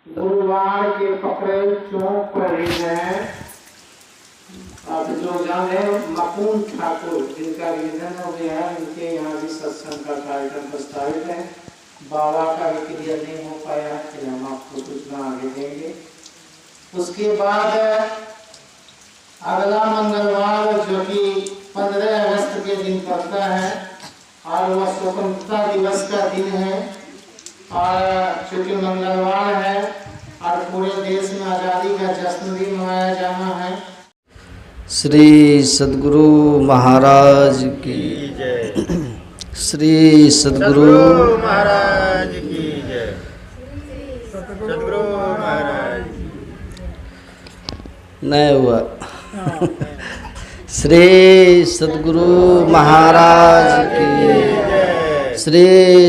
गुरुवार के पकड़े चौक पर ही हैं। अब जो जाने मकून ठाकुर जिनका निधन हो गया है, उनके यहाँ भी सत्संग का कार्यक्रम प्रस्तावित है। बाबा का भी क्लियर नहीं हो पाया, फिर हम आपको सूचना आगे देंगे। उसके बाद अगला मंगलवार जो कि 15 अगस्त के दिन पड़ता है और वह स्वतंत्रता दिवस का दिन है, और चूँकि मंगलवार है और पूरे देश में आज़ादी का जश्न भी मनाया जाना है। श्री सद्गुरु महाराज की जय। श्री सद्गुरु महाराज की जय। सद्गुरु महाराज नहीं हुआ। श्री सद्गुरु महाराज की जय। श्री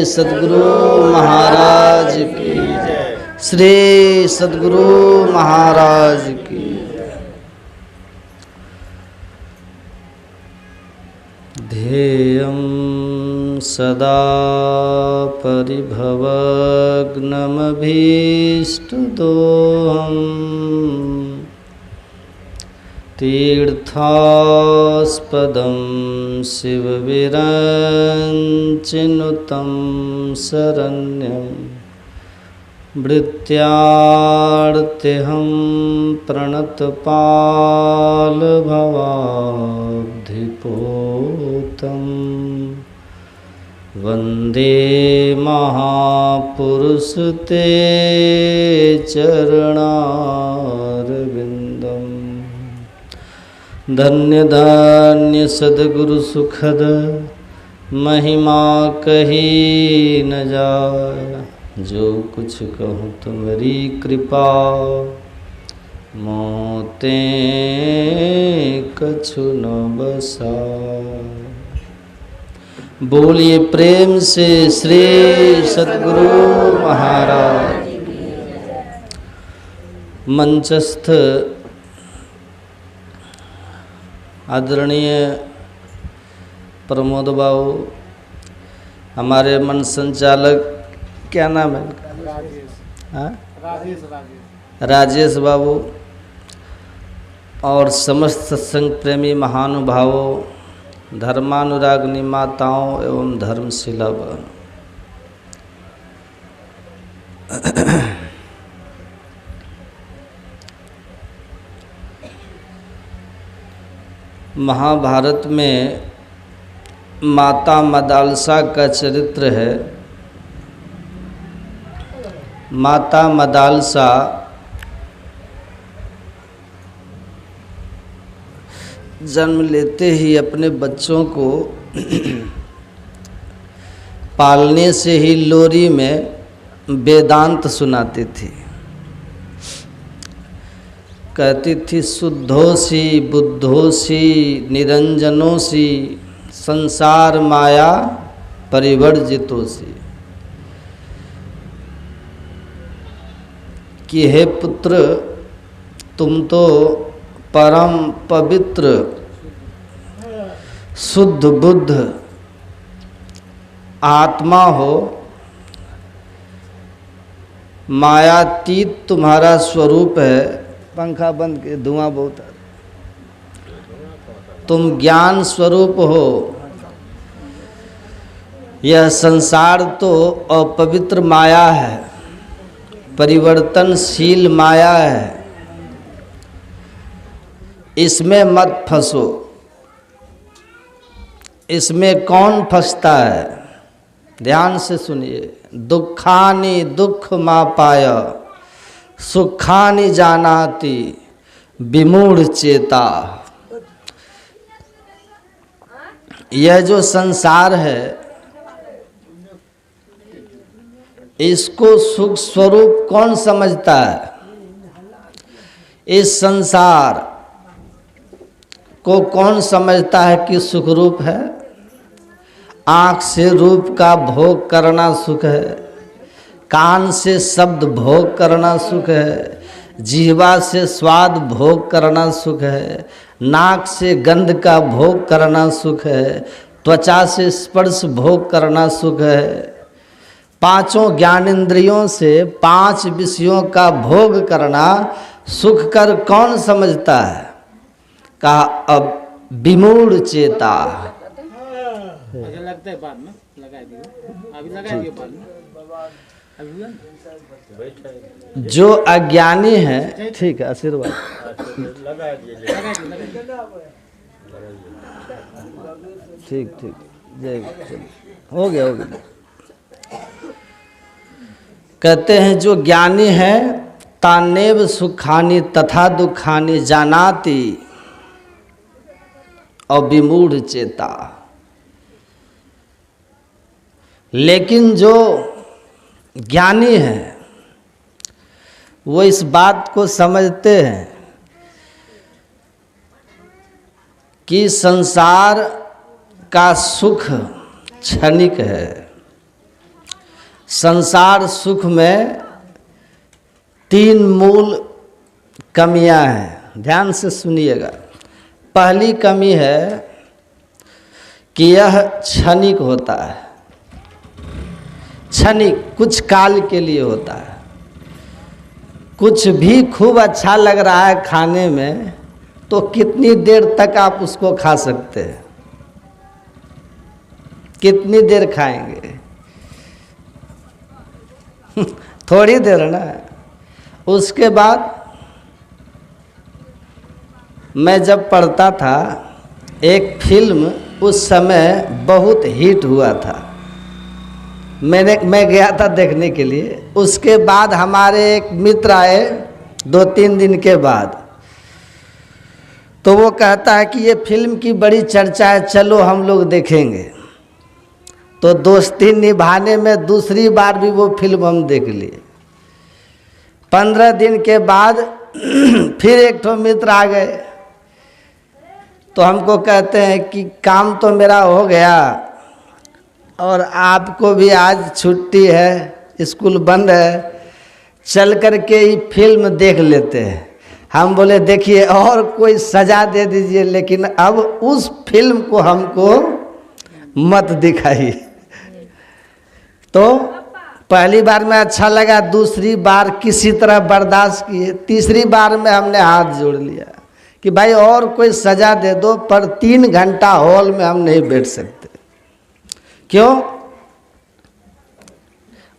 सद्गुरु महाराज की जय। श्री सद्गुरु महाराज की ध्येयं सदा परिभवग्नमभीष्टदोहम् तीर्थास्पदं शिवविरञ्चिनुतं शरण्यं भृत्यार्त्यहं प्रणतपालभवाब्धिपोतं वन्दे महापुरुष ते चरणारविन्दम्। धन्य धन्य सद्गुरु सुखद महिमा कही न जाय, जो कुछ कहूँ तुम्हारी कृपा मोते कछु न बसा। बोलिए प्रेम से श्री सद्गुरु महाराज। मंचस्थ आदरणीय प्रमोद बाबू, हमारे मन संचालक, क्या नाम है इनका? राजेश बाबू, और समस्त सत्संग प्रेमी महानुभावों, धर्मानुरागिनी माताओं एवं धर्मशिला बहनों, महाभारत में माता मदालसा का चरित्र है। माता मदालसा जन्म लेते ही अपने बच्चों को पालने से ही लोरी में वेदांत सुनाती थी। कहती थी शुद्धोसी बुद्धोसी निरंजनोसी संसार माया परिवर्जितोसी, कि हे पुत्र, तुम तो परम पवित्र शुद्ध बुद्ध आत्मा हो, मायातीत तुम्हारा स्वरूप है। पंखा बंद के, धुआं बहुत है। तुम ज्ञान स्वरूप हो। यह संसार तो अपवित्र माया है, परिवर्तनशील माया है, इसमें मत फंसो। इसमें कौन फंसता है? ध्यान से सुनिए। दुखानि दुख मापाय सुखानि जानाति विमूढ़ चेता। यह जो संसार है, इसको सुख स्वरूप कौन समझता है? इस संसार को कौन समझता है कि सुख रूप है? आँख से रूप का भोग करना सुख है, कान से शब्द भोग करना सुख है, जीवा से स्वाद भोग करना सुख है, नाक से गंध का भोग करना सुख है, त्वचा से स्पर्श भोग करना सुख है, पांचों ज्ञानेंद्रियों से 5 विषयों का भोग करना सुख कर कौन समझता है? कहा अब विमूढ़ चेता। मुझे लगता है बाद में लगा दियो, अभी लगा दियो बाद में, अभी हुआ? जो अज्ञानी है, ठीक है, आशीर्वाद लगा दिए। ठीक ठीक, जय चलो, हो गया हो गया। कहते हैं जो ज्ञानी है तानेव सुखानि तथा दुखानि जानाति और विमूढ़ चेता। लेकिन जो ज्ञानी है वो इस बात को समझते हैं कि संसार का सुख क्षणिक है। संसार सुख में 3 मूल कमियां हैं, ध्यान से सुनिएगा। पहली कमी है कि यह क्षणिक होता है, क्षणिक, कुछ काल के लिए होता है। कुछ भी खूब अच्छा लग रहा है खाने में तो कितनी देर तक आप उसको खा सकते हैं? कितनी देर खाएंगे? थोड़ी देर ना। उसके बाद मैं जब पढ़ता था, एक फिल्म उस समय बहुत हिट हुआ था, मैं गया था देखने के लिए। उसके बाद हमारे एक मित्र आए 2-3 दिन के बाद, तो वो कहता है कि ये फिल्म की बड़ी चर्चा है, चलो हम लोग देखेंगे। तो दोस्ती निभाने में दूसरी बार भी वो फिल्म हम देख लिए। 15 दिन के बाद फिर एक ठो मित्र आ गए, तो हमको कहते हैं कि काम तो मेरा हो गया और आपको भी आज छुट्टी है, स्कूल बंद है, चल कर के ये फिल्म देख लेते हैं। हम बोले देखिए और कोई सजा दे दीजिए, लेकिन अब उस फिल्म को हमको मत दिखाइए। तो पहली बार में अच्छा लगा, दूसरी बार किसी तरह बर्दाश्त किए, तीसरी बार में हमने हाथ जोड़ लिया कि भाई और कोई सजा दे दो, पर 3 घंटा हॉल में हम नहीं बैठ सकते। क्यों?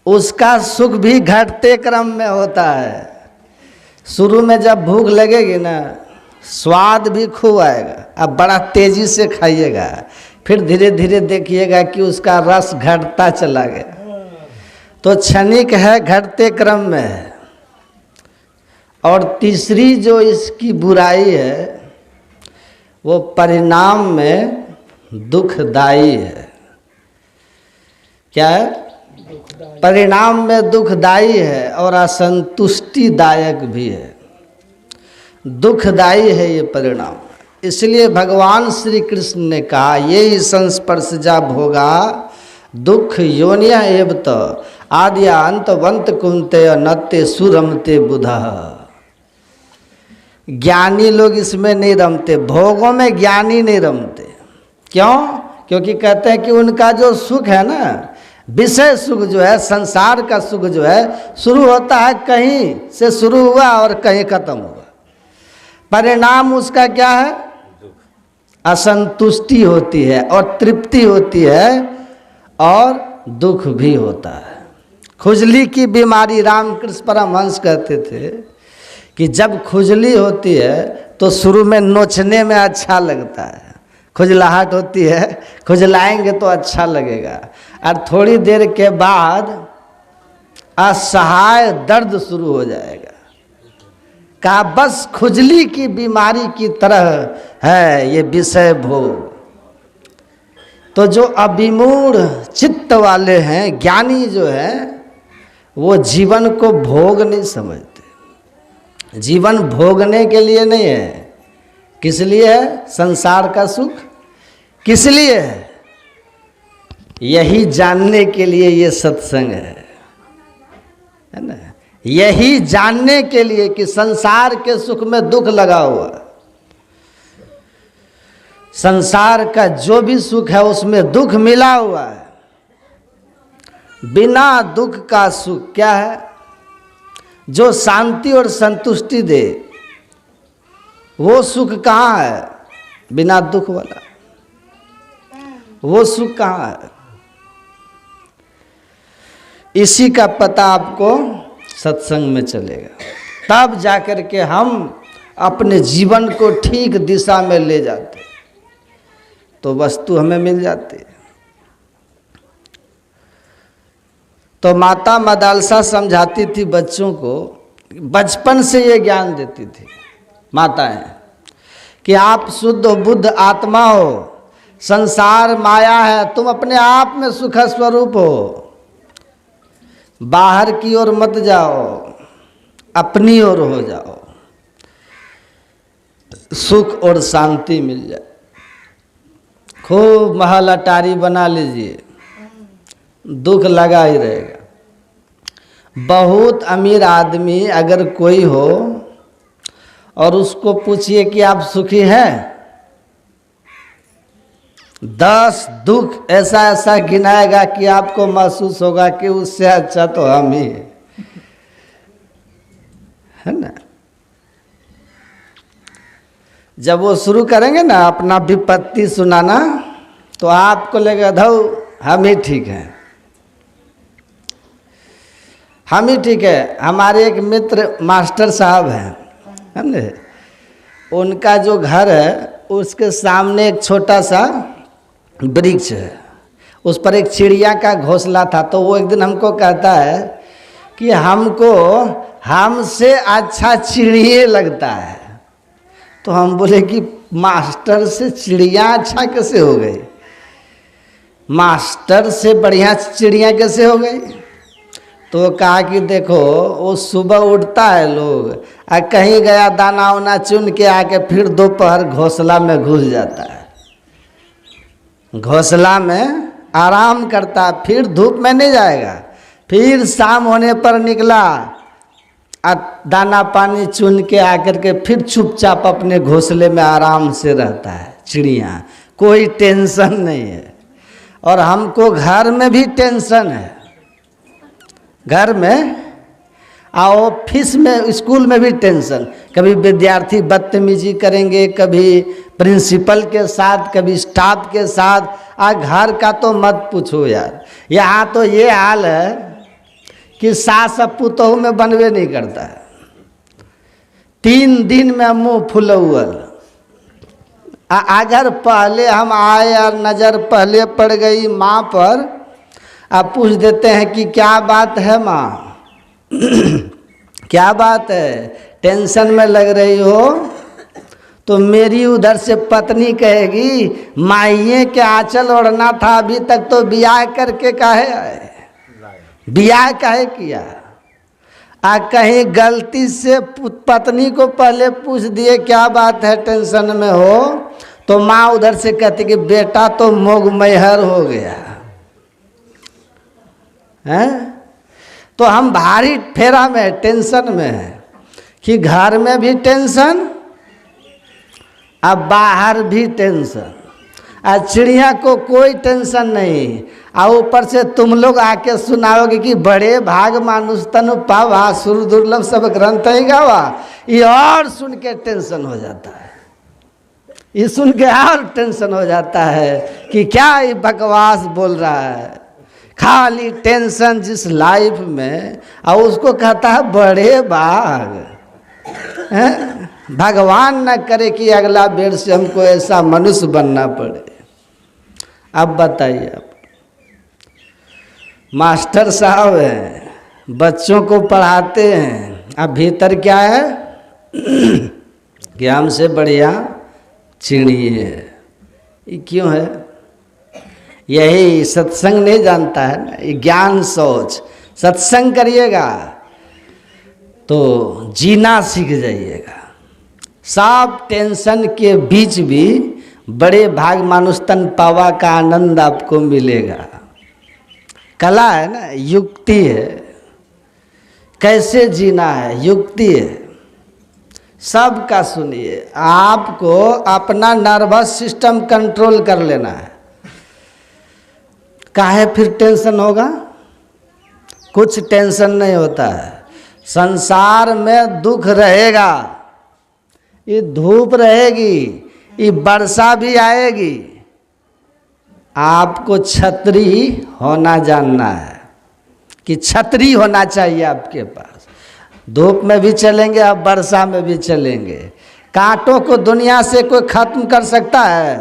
उसका सुख भी घटते क्रम में होता है। शुरू में जब भूख लगेगी ना, स्वाद भी खूब आएगा, अब बड़ा तेजी से खाइएगा, फिर धीरे धीरे देखिएगा कि उसका रस घटता चला गया। तो क्षणिक है, घटते क्रम में है। और तीसरी जो इसकी बुराई है वो परिणाम में दुखदाई है। क्या है? परिणाम में दुखदाई है और असंतुष्टिदायक भी है। दुखदाई है ये परिणाम। इसलिए भगवान श्री कृष्ण ने कहा ये ही संस्पर्शजा भोगा दुख योनिया एवत आद्या अंतवंत कुंते नत्ते सुरमते बुधा। ज्ञानी लोग इसमें नहीं रमते, भोगों में ज्ञानी नहीं रमते। क्यों? क्योंकि कहते हैं कि उनका जो सुख है ना, विषय सुख जो है, संसार का सुख जो है, शुरू होता है कहीं से शुरू हुआ और कहीं खत्म हुआ। परिणाम उसका क्या है? असंतुष्टि होती है और तृप्ति होती है और दुख भी होता है। खुजली की बीमारी, रामकृष्ण परमहंस कहते थे कि जब खुजली होती है तो शुरू में नोचने में अच्छा लगता है, खुजलाहट होती है, खुजलाएंगे तो अच्छा लगेगा, और थोड़ी देर के बाद असहाय दर्द शुरू हो जाएगा। कहा बस खुजली की बीमारी की तरह है ये विषय भोग। तो जो अभिमूढ़ चित्त वाले हैं, ज्ञानी जो है, वो जीवन को भोग नहीं समझते। जीवन भोगने के लिए नहीं है। किस लिए है संसार का सुख? किस लिए है? यही जानने के लिए ये सत्संग है ना। यही जानने के लिए कि संसार के सुख में दुख लगा हुआ, संसार का जो भी सुख है उसमें दुख मिला हुआ है। बिना दुख का सुख क्या है? जो शांति और संतुष्टि दे, वो सुख कहाँ है? बिना दुख वाला वो सुख कहाँ है? इसी का पता आपको सत्संग में चलेगा, तब जाकर के हम अपने जीवन को ठीक दिशा में ले जाते, तो वस्तु हमें मिल जाती है। तो माता मदालसा समझाती थी बच्चों को, बचपन से ये ज्ञान देती थी माताएं, कि आप शुद्ध बुद्ध आत्मा हो, संसार माया है, तुम अपने आप में सुख स्वरूप हो, बाहर की ओर मत जाओ, अपनी ओर हो जाओ, सुख और शांति मिल जाए। खूब महल अटारी बना लीजिए, दुख लगा ही रहेगा। बहुत अमीर आदमी अगर कोई हो और उसको पूछिए कि आप सुखी हैं, 10 दुख ऐसा ऐसा गिनाएगा कि आपको महसूस होगा कि उससे अच्छा तो हम ही है ना। जब वो शुरू करेंगे ना अपना विपत्ति सुनाना, तो आपको लगेगा धौ हम ही ठीक हैं, हम ही ठीक है। हमारे एक मित्र मास्टर साहब हैं, समझे, उनका जो घर है उसके सामने एक छोटा सा वृक्ष है, उस पर एक चिड़िया का घोंसला था। तो वो एक दिन हमको कहता है कि हमको हमसे अच्छा चिड़िया लगता है। तो हम बोले कि मास्टर से चिड़िया अच्छा कैसे हो गई, मास्टर से बढ़िया चिड़िया कैसे हो गई? तो कहा कि देखो वो सुबह उठता है लोग और कहीं गया दाना वाना चुन के आके फिर दोपहर घोंसला में घुस जाता है, घोंसला में आराम करता है, फिर धूप में नहीं जाएगा, फिर शाम होने पर निकला दाना पानी चुन के आकर के फिर चुपचाप अपने घोंसले में आराम से रहता है चिड़िया, कोई टेंशन नहीं है। और हमको घर में भी टेंशन है, घर में ऑफिस में स्कूल में भी टेंशन, कभी विद्यार्थी बदतमीजी करेंगे, कभी प्रिंसिपल के साथ, कभी स्टाफ के साथ। घर का तो मत पूछो यार, यहाँ तो ये हाल है कि सास पुतोहू में बनवे नहीं करता है, 3 दिन में मुँह फुलौल। अगर पहले हम आए और नज़र पहले पड़ गई माँ पर, आप पूछ देते हैं कि क्या बात है माँ क्या बात है, टेंशन में लग रही हो? तो मेरी उधर से पत्नी कहेगी माइये के आंचल ओढ़ना था, अभी तक तो ब्याह करके काहे आए, ब्याह काहे किया? कहीं गलती से पत्नी को पहले पूछ दिए क्या बात है, टेंशन में हो, तो माँ उधर से कहती कि बेटा तो मोग मैहर हो गया है। तो हम भारी फेरा में, टेंशन में है कि घर में भी टेंशन, अब बाहर भी टेंशन। चिड़िया को कोई टेंशन नहीं, और ऊपर से तुम लोग आके सुनाओगे कि बड़े भाग मानुष तनु पावा, सुर दुर्लभ सब ग्रंथ ही गावा। ये और सुन के टेंशन हो जाता है, ये सुन के और टेंशन हो जाता है कि क्या ये बकवास बोल रहा है, खाली टेंशन जिस लाइफ में, और उसको कहता है बड़े भाग हैं? भगवान न करे कि अगला बेर से हमको ऐसा मनुष्य बनना पड़े। अब बताइए, आप मास्टर साहब हैं, बच्चों को पढ़ाते हैं, अब भीतर क्या है कि हमसे बढ़िया चिड़िए है। ये क्यों है? यही सत्संग नहीं जानता है ना, ये ज्ञान सोच। सत्संग करिएगा तो जीना सीख जाइएगा। सब टेंशन के बीच भी बड़े भाग मानुष तन पावा का आनंद आपको मिलेगा। कला है ना, युक्ति है, कैसे जीना है, युक्ति है। सबका सुनिए, आपको अपना नर्वस सिस्टम कंट्रोल कर लेना है। काहे फिर टेंशन होगा? कुछ टेंशन नहीं होता है। संसार में दुख रहेगा, ये धूप रहेगी, ये वर्षा भी आएगी। आपको छतरी होना जानना है कि छतरी होना चाहिए आपके पास। धूप में भी चलेंगे, अब वर्षा में भी चलेंगे। कांटों को दुनिया से कोई खत्म कर सकता है?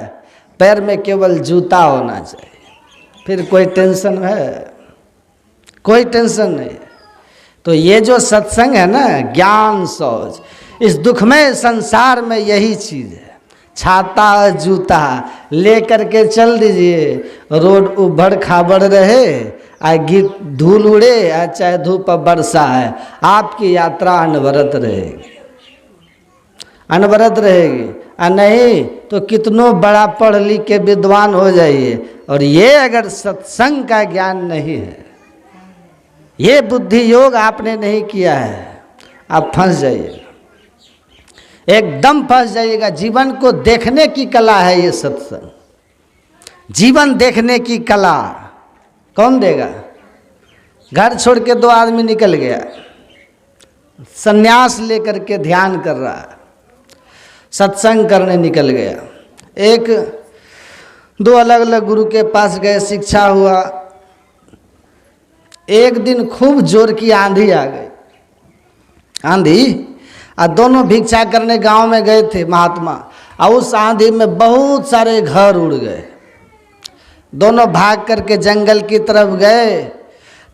पैर में केवल जूता होना चाहिए, फिर कोई टेंशन है? कोई टेंशन नहीं। तो ये जो सत्संग है ना, ज्ञान शौच, इस दुखमय संसार में यही चीज़ है। छाता जूता लेकर के चल दीजिए, रोड उबड़ खाबड़ रहे, धूल उड़े, चाहे धूप वर्षा है, आपकी यात्रा अनवरत रहेगी, अनवरत रहेगी। और नहीं तो कितनों बड़ा पढ़ लिख के विद्वान हो जाइए, और ये अगर सत्संग का ज्ञान नहीं है, ये बुद्धि योग आपने नहीं किया है, आप फंस जाइए, एकदम फंस जाइएगा। जीवन को देखने की कला है ये सत्संग, जीवन देखने की कला। कौन देगा? घर छोड़ के 2 आदमी निकल गया, सन्यास लेकर के ध्यान कर रहा है, सत्संग करने निकल गया। 1-2 अलग अलग गुरु के पास गए, शिक्षा हुआ। एक दिन खूब जोर की आंधी आ गई, आंधी, और दोनों भिक्षा करने गांव में गए थे महात्मा, और उस आंधी में बहुत सारे घर उड़ गए। दोनों भाग करके जंगल की तरफ गए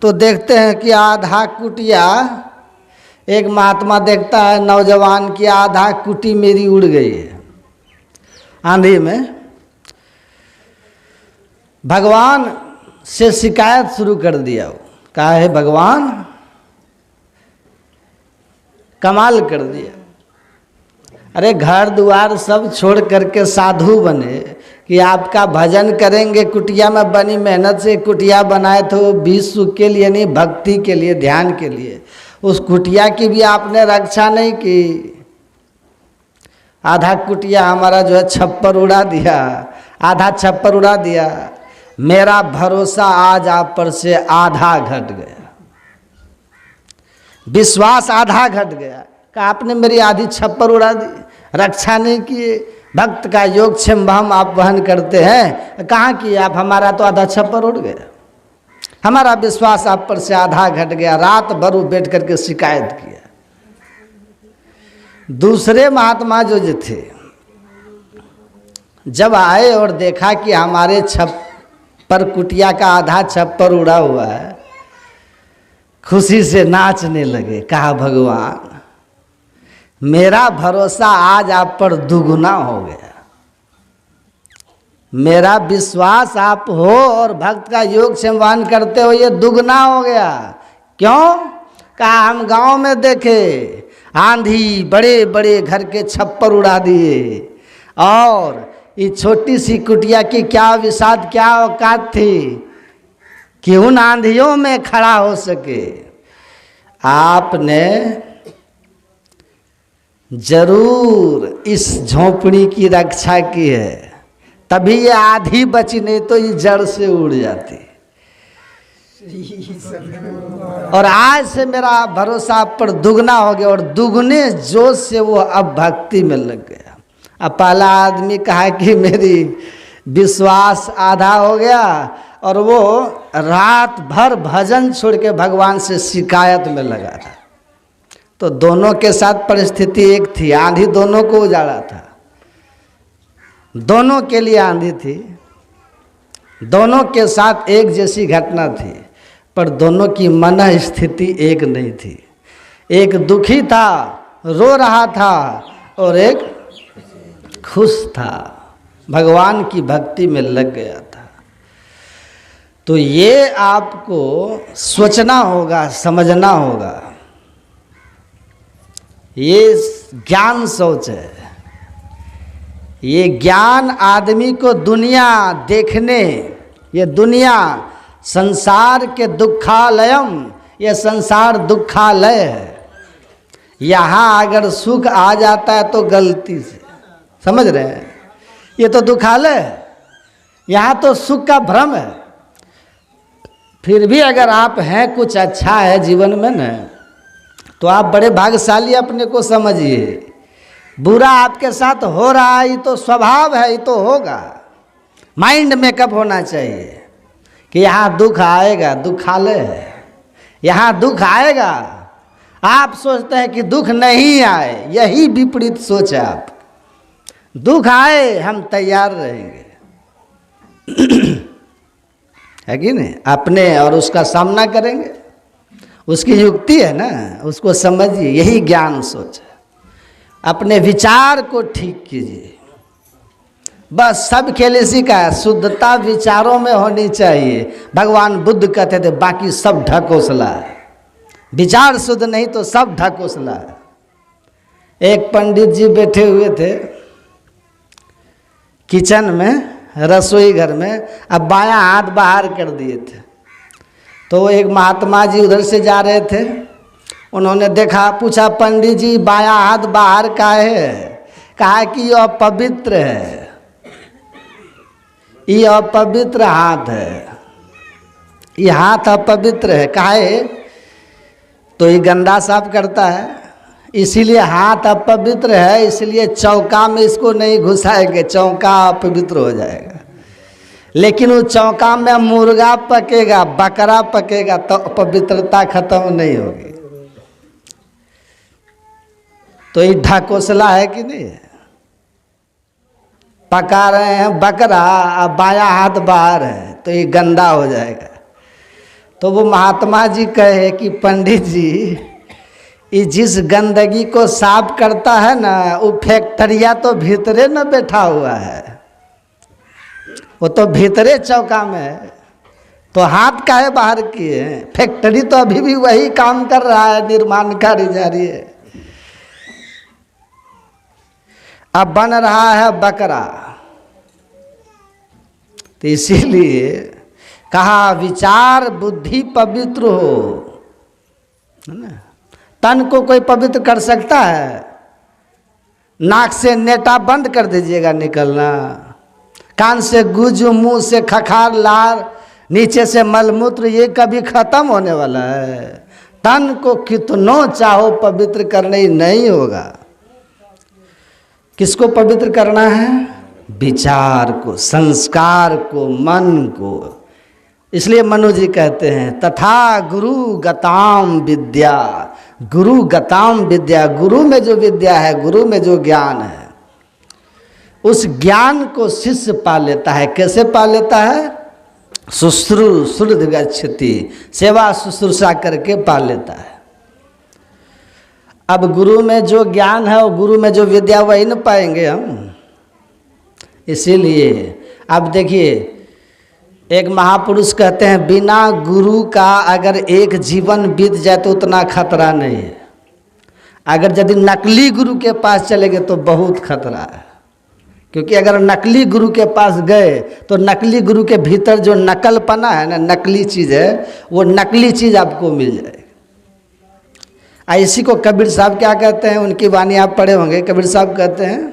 तो देखते हैं कि आधा कुटिया, एक महात्मा देखता है नौजवान की आधा कुटी मेरी उड़ गई है आंधी में। भगवान से शिकायत शुरू कर दिया। वो कहा है भगवान कमाल कर दिया, अरे घर द्वार सब छोड़ करके साधु बने कि आपका भजन करेंगे। कुटिया में बनी मेहनत से कुटिया बनाए थे, 20 सुख के लिए नहीं, भक्ति के लिए, ध्यान के लिए। उस कुटिया की भी आपने रक्षा नहीं की। आधा कुटिया हमारा जो है छप्पर उड़ा दिया, आधा छप्पर उड़ा दिया। मेरा भरोसा आज आप पर से आधा घट गया, विश्वास आधा घट गया कि आपने मेरी आधी छप्पर उड़ा दी, रक्षा नहीं किए। भक्त का योगक्षेम हम आप वहन करते हैं, कहाँ किए आप? हमारा तो आधा छप्पर उड़ गया, हमारा विश्वास आप पर से आधा घट गया। रात भर बैठ करके शिकायत किया। दूसरे महात्मा जो थे, जब आए और देखा कि हमारे छप्पर कुटिया का आधा छप्पर उड़ा हुआ है, खुशी से नाचने लगे। कहा भगवान मेरा भरोसा आज आप पर दुगुना हो गया, मेरा विश्वास आप हो और भक्त का योग संवान करते हो, ये दुगना हो गया। क्यों? कहा हम गांव में देखे आंधी बड़े बड़े घर के छप्पर उड़ा दिए, और ये छोटी सी कुटिया की क्या विषाद, क्या औकात थी कि उन आंधियों में खड़ा हो सके। आपने जरूर इस झोंपड़ी की रक्षा की है, तभी ये आधी बची, नहीं तो ये जड़ से उड़ जाती। और आज से मेरा भरोसा आप पर दुगना हो गया, और दुगने जोश से वो अब भक्ति में लग गया। अब पहला आदमी कहा कि मेरी विश्वास आधा हो गया, और वो रात भर भजन छोड़ के भगवान से शिकायत में लगा था। तो दोनों के साथ परिस्थिति एक थी, आंधी दोनों को उजाड़ा था, दोनों के लिए आंधी थी, दोनों के साथ एक जैसी घटना थी, पर दोनों की मन स्थिति एक नहीं थी। एक दुखी था, रो रहा था, और एक खुश था, भगवान की भक्ति में लग गया था। तो ये आपको सोचना होगा, समझना होगा। ये ज्ञान सोच है। ये ज्ञान आदमी को दुनिया देखने, ये दुनिया संसार के दुखालयम, ये संसार दुखालय है। यहाँ अगर सुख आ जाता है तो गलती से, समझ रहे हैं, ये तो दुखालय है। यहाँ तो सुख का भ्रम है। फिर भी अगर आप हैं, कुछ अच्छा है जीवन में न, तो आप बड़े भाग्यशाली अपने को समझिए। बुरा आपके साथ हो रहा है, ये तो स्वभाव है, ये तो होगा। माइंड मेकअप होना चाहिए कि यहाँ दुख आएगा, दुखालय है, यहाँ दुख आएगा। आप सोचते हैं कि दुख नहीं आए, यही विपरीत सोच है आप। दुख आए हम तैयार रहेंगे है कि नहीं, अपने और उसका सामना करेंगे। उसकी युक्ति है ना, उसको समझिए, यही ज्ञान सोच है। अपने विचार को ठीक कीजिए, बस सब खेल इसी का है। शुद्धता विचारों में होनी चाहिए। भगवान बुद्ध कहते थे बाकी सब ढकोसला है, विचार शुद्ध नहीं तो सब ढकोसला है। एक पंडित जी बैठे हुए थे किचन में, रसोई घर में, अब बायां हाथ बाहर कर दिए थे। तो वो एक महात्मा जी उधर से जा रहे थे, उन्होंने देखा, पूछा पंडित जी बायां हाथ बाहर का है? कहा कि यह अपवित्र है, ये अपवित्र हाथ है, ये हाथ अपवित्र है। काहे? तो ये गंदा साफ करता है, इसीलिए हाथ अपवित्र है, इसलिए चौका में इसको नहीं घुसाएंगे, चौका अपवित्र हो जाएगा। लेकिन उस चौका में मुर्गा पकेगा, बकरा पकेगा, तो पवित्रता खत्म नहीं होगी। तो ये ढकोसला है कि नहीं? पका रहे हैं बकरा, अब बायां हाथ बाहर है, तो ये गंदा हो जाएगा। तो वो महात्मा जी कहे कि पंडित जी, ये जिस गंदगी को साफ करता है ना, वो फैक्ट्रिया तो भीतरे न बैठा हुआ है, वो तो भीतरे चौका में है, तो हाथ काहे बाहर किए हैं? फैक्ट्री तो अभी भी वही काम कर रहा है, निर्माण कार्य जारी है। अब बन रहा है बकरा, तो इसीलिए कहा विचार बुद्धि पवित्र हो, है ना। तन को कोई पवित्र कर सकता है? नाक से नेटा बंद कर दीजिएगा निकलना, कान से गुज, मुंह से खखार, लार, नीचे से मलमूत्र, ये कभी खत्म होने वाला है? तन को कितनों चाहो पवित्र करने ही नहीं होगा। किसको पवित्र करना है? विचार को, संस्कार को, मन को। इसलिए मनु जी कहते हैं तथा गुरु गताम विद्या, गुरु गताम विद्या, गुरु में जो विद्या है, गुरु में जो ज्ञान है, उस ज्ञान को शिष्य पा लेता है। कैसे पा लेता है? शुश्रूषुर्ध गच्छति, सेवा शुश्रूषा करके पा लेता है। अब गुरु में जो ज्ञान है, और गुरु में जो विद्या, वही न पाएंगे हम। इसीलिए अब देखिए, एक महापुरुष कहते हैं बिना गुरु का अगर एक जीवन बीत जाए तो उतना खतरा नहीं है, अगर यदि नकली गुरु के पास चले गए तो बहुत खतरा है। क्योंकि अगर नकली गुरु के पास गए तो नकली गुरु के भीतर जो नकलपना है ना, नकली चीज़ है, वो नकली चीज़ आपको मिल जाएगी। इसी को कबीर साहब क्या कहते हैं, उनकी वाणी आप पढ़े होंगे। कबीर साहब कहते हैं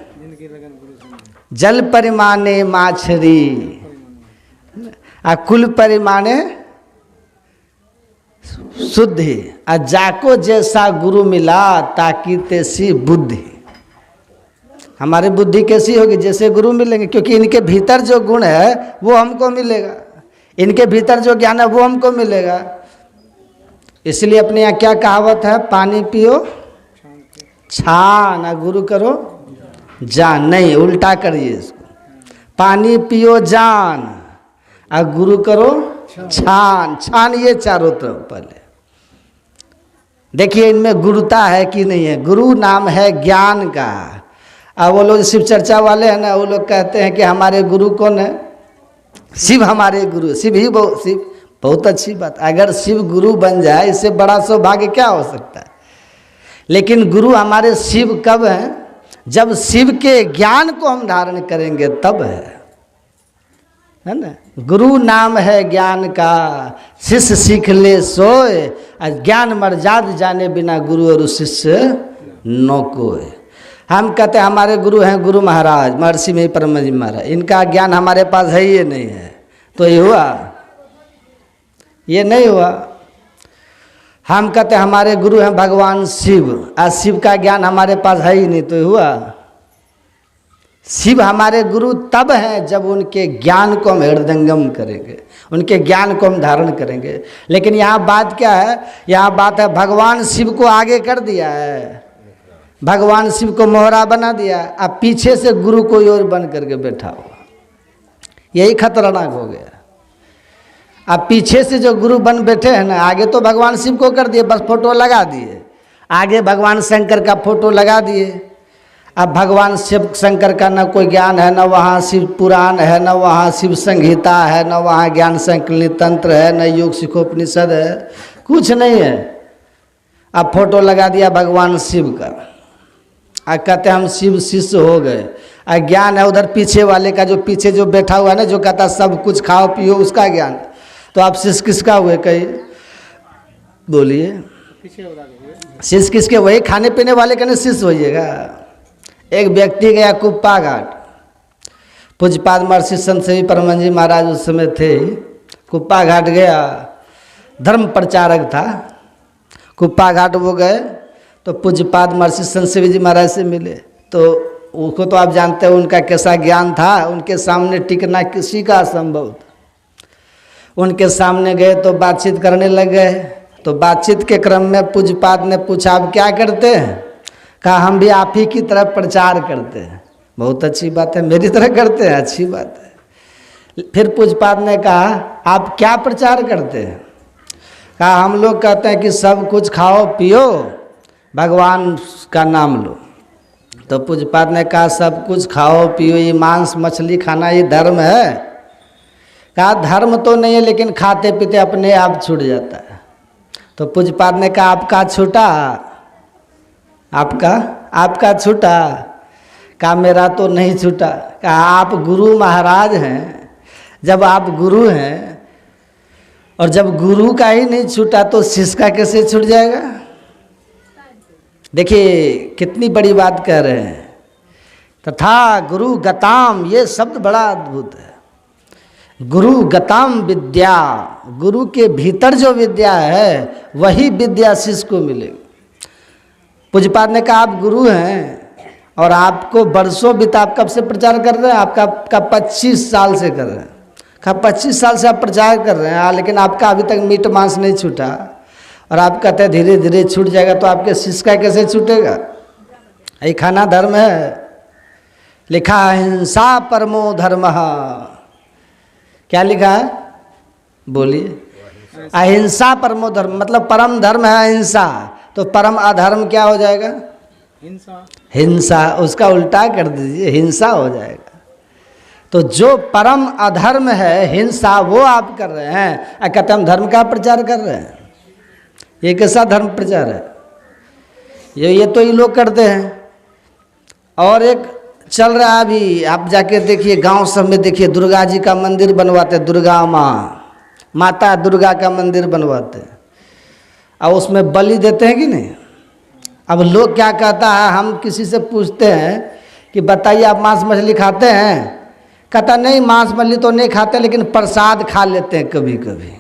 जल परिमाणे माछरी, कुल परिमाणे शुद्धि, जाको जैसा गुरु मिला ताकि तैसी बुद्धि। हमारी बुद्धि कैसी होगी? जैसे गुरु मिलेंगे, क्योंकि इनके भीतर जो गुण है वो हमको मिलेगा, इनके भीतर जो ज्ञान है वो हमको मिलेगा। इसलिए अपने यहाँ क्या कहावत है? पानी पियो छान, गुरु करो जान। नहीं, उल्टा करिए इसको, पानी पियो जान और गुरु करो छान। छानिए चारों तरफ। पहले देखिए इनमें गुरुता है कि नहीं है। गुरु नाम है ज्ञान का। अब वो लोग शिव चर्चा वाले हैं ना, वो लोग कहते हैं कि हमारे गुरु कौन है? शिव हमारे गुरु। शिव ही शिव बहुत अच्छी बात। अगर शिव गुरु बन जाए, इससे बड़ा सौभाग्य क्या हो सकता है? लेकिन गुरु हमारे शिव कब हैं? जब शिव के ज्ञान को हम धारण करेंगे तब है ना। गुरु नाम है ज्ञान का, शिष्य सीख ले सोए, ज्ञान मर्याद जाने बिना गुरु और शिष्य नो कोय। हम कहते हैं हमारे गुरु हैं गुरु महाराज, महर्षि में परम जी महाराज, इनका ज्ञान हमारे पास है ही नहीं है, तो ये हुआ। ये नहीं हुआ। हम कहते हमारे गुरु हैं भगवान शिव, आज शिव का ज्ञान हमारे पास है ही नहीं, तो हुआ। शिव हमारे गुरु तब हैं जब उनके ज्ञान को हम हृदयंगम करेंगे, उनके ज्ञान को हम धारण करेंगे। लेकिन यहाँ बात क्या है, यहाँ बात है भगवान शिव को आगे कर दिया है, भगवान शिव को मोहरा बना दिया, अब पीछे से गुरु कोई और बन करके बैठा हुआ, यही खतरनाक हो गया। अब पीछे से जो गुरु बन बैठे हैं ना, आगे तो भगवान शिव को कर दिए, बस फोटो लगा दिए, आगे भगवान शंकर का फोटो लगा दिए। अब भगवान शिव शंकर का न कोई ज्ञान है, न वहाँ शिव पुराण है, न वहाँ शिव संहिता है, न वहाँ ज्ञान संकलित तंत्र है, न योग शिखोपनिषद है, कुछ नहीं है। अब फोटो लगा दिया भगवान शिव का, अब कहते हम शिव शिष्य हो गए। अब ज्ञान है उधर पीछे वाले का, जो पीछे जो बैठा हुआ है ना, जो कहता सब कुछ खाओ पियो, उसका ज्ञान। तो आप शिष्य किसका हुए, कहीं बोलिए, शिष्य किसके? वही खाने पीने वाले का नहीं शिष्य होइएगा। एक व्यक्ति गया कुप्पा घाट, पूज्यपाद महर्षि संत सेवी परमहंस जी महाराज उस समय थे, कुप्पा घाट गया, धर्म प्रचारक था। कुप्पा घाट वो गए तो पूज्यपाद महर्षि संत सेवी जी महाराज से मिले, तो उसको तो आप जानते हैं उनका कैसा ज्ञान था, उनके सामने टिकना किसी का असंभव था। उनके सामने गए तो बातचीत करने लग गए, तो बातचीत के क्रम में पूज्यपाद ने पूछा आप क्या करते हैं? कहा हम भी आप ही की तरफ प्रचार करते हैं। बहुत अच्छी बात है, मेरी तरह करते हैं, अच्छी बात है। फिर पूज्यपाद ने कहा आप क्या प्रचार करते हैं? कहा हम लोग कहते हैं कि सब कुछ खाओ पियो, भगवान का नाम लो। तो पूज्यपाद ने कहा सब कुछ खाओ पियो, ये मांस मछली खाना ये धर्म है? कहा धर्म तो नहीं है, लेकिन खाते पीते अपने आप छूट जाता है। तो पूज्यपाद ने कहा आपका छूटा? आपका छूटा? कहा मेरा तो नहीं छूटा। कहा आप गुरु महाराज हैं, जब आप गुरु हैं और जब गुरु का ही नहीं छूटा तो शिष्य का कैसे छूट जाएगा? देखिए कितनी बड़ी बात कह रहे हैं। तथा गुरु गताम, ये शब्द बड़ा अद्भुत है। गुरु गताम विद्या, गुरु के भीतर जो विद्या है वही विद्या शिष्य को मिलेगी। पूज्यपाद ने कहा आप गुरु हैं और आपको बरसों बीता, आप कब से प्रचार कर रहे हैं? आपका 25 साल से कर रहे हैं। कहा 25 साल से आप प्रचार कर रहे हैं, लेकिन आपका अभी तक मीट मांस नहीं छूटा, और आप कहते हैं धीरे धीरे छूट जाएगा, तो आपके शिष्य का कैसे छूटेगा? ये खाना धर्म है। लिखा हिंसा परमो धर्म, क्या लिखा है बोलिए? अहिंसा परमो धर्म, मतलब परम धर्म है अहिंसा, तो परम अधर्म क्या हो जाएगा? हिंसा। उसका उल्टा कर दीजिए, हिंसा हो जाएगा। तो जो परम अधर्म है हिंसा, वो आप कर रहे हैं, कहते हम धर्म का प्रचार कर रहे हैं। ये कैसा धर्म प्रचार है? ये तो ये लोग करते हैं। और एक चल रहा है अभी, आप जाके देखिए गांव सब में, देखिए दुर्गा जी का मंदिर बनवाते, दुर्गा माता दुर्गा का मंदिर बनवाते हैं, अब उसमें बलि देते हैं कि नहीं? अब लोग क्या कहता है, हम किसी से पूछते हैं कि बताइए आप मांस मछली खाते हैं? कहता नहीं मांस मछली तो नहीं खाते, लेकिन प्रसाद खा लेते हैं कभी कभी।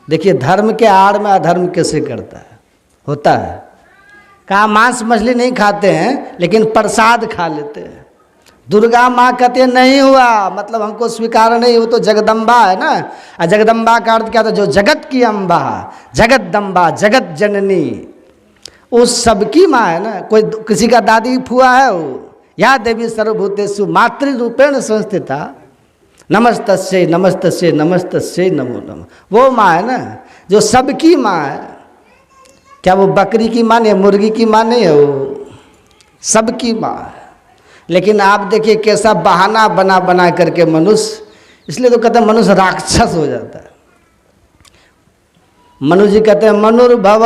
देखिए धर्म के आड़ में अधर्म कैसे करता है, होता है। कहा मांस मछली नहीं खाते हैं लेकिन प्रसाद खा लेते हैं। दुर्गा माँ कहते नहीं हुआ, मतलब हमको स्वीकार नहीं, वो तो जगदम्बा है ना। और जगदम्बा का अर्थ क्या था? जो जगत की अम्बा, जगतदम्बा, जगत जननी, उस सबकी माँ है ना। कोई किसी का दादी फुआ है वो, या देवी सर्वभूतेषु मातृरूपेण संस्थिता, नमस्तस्यै नमस्तस्यै नमस्तस्यै नमो नमः, वो माँ है ना जो सबकी माँ है। क्या वो बकरी की माँ नहीं है, मुर्गी की माँ नहीं है, वो सबकी माँ है। लेकिन आप देखिए कैसा बहाना बना बना करके मनुष्य, इसलिए तो कहते हैं मनुष्य राक्षस हो जाता है। मनु जी कहते हैं मनुर्भव,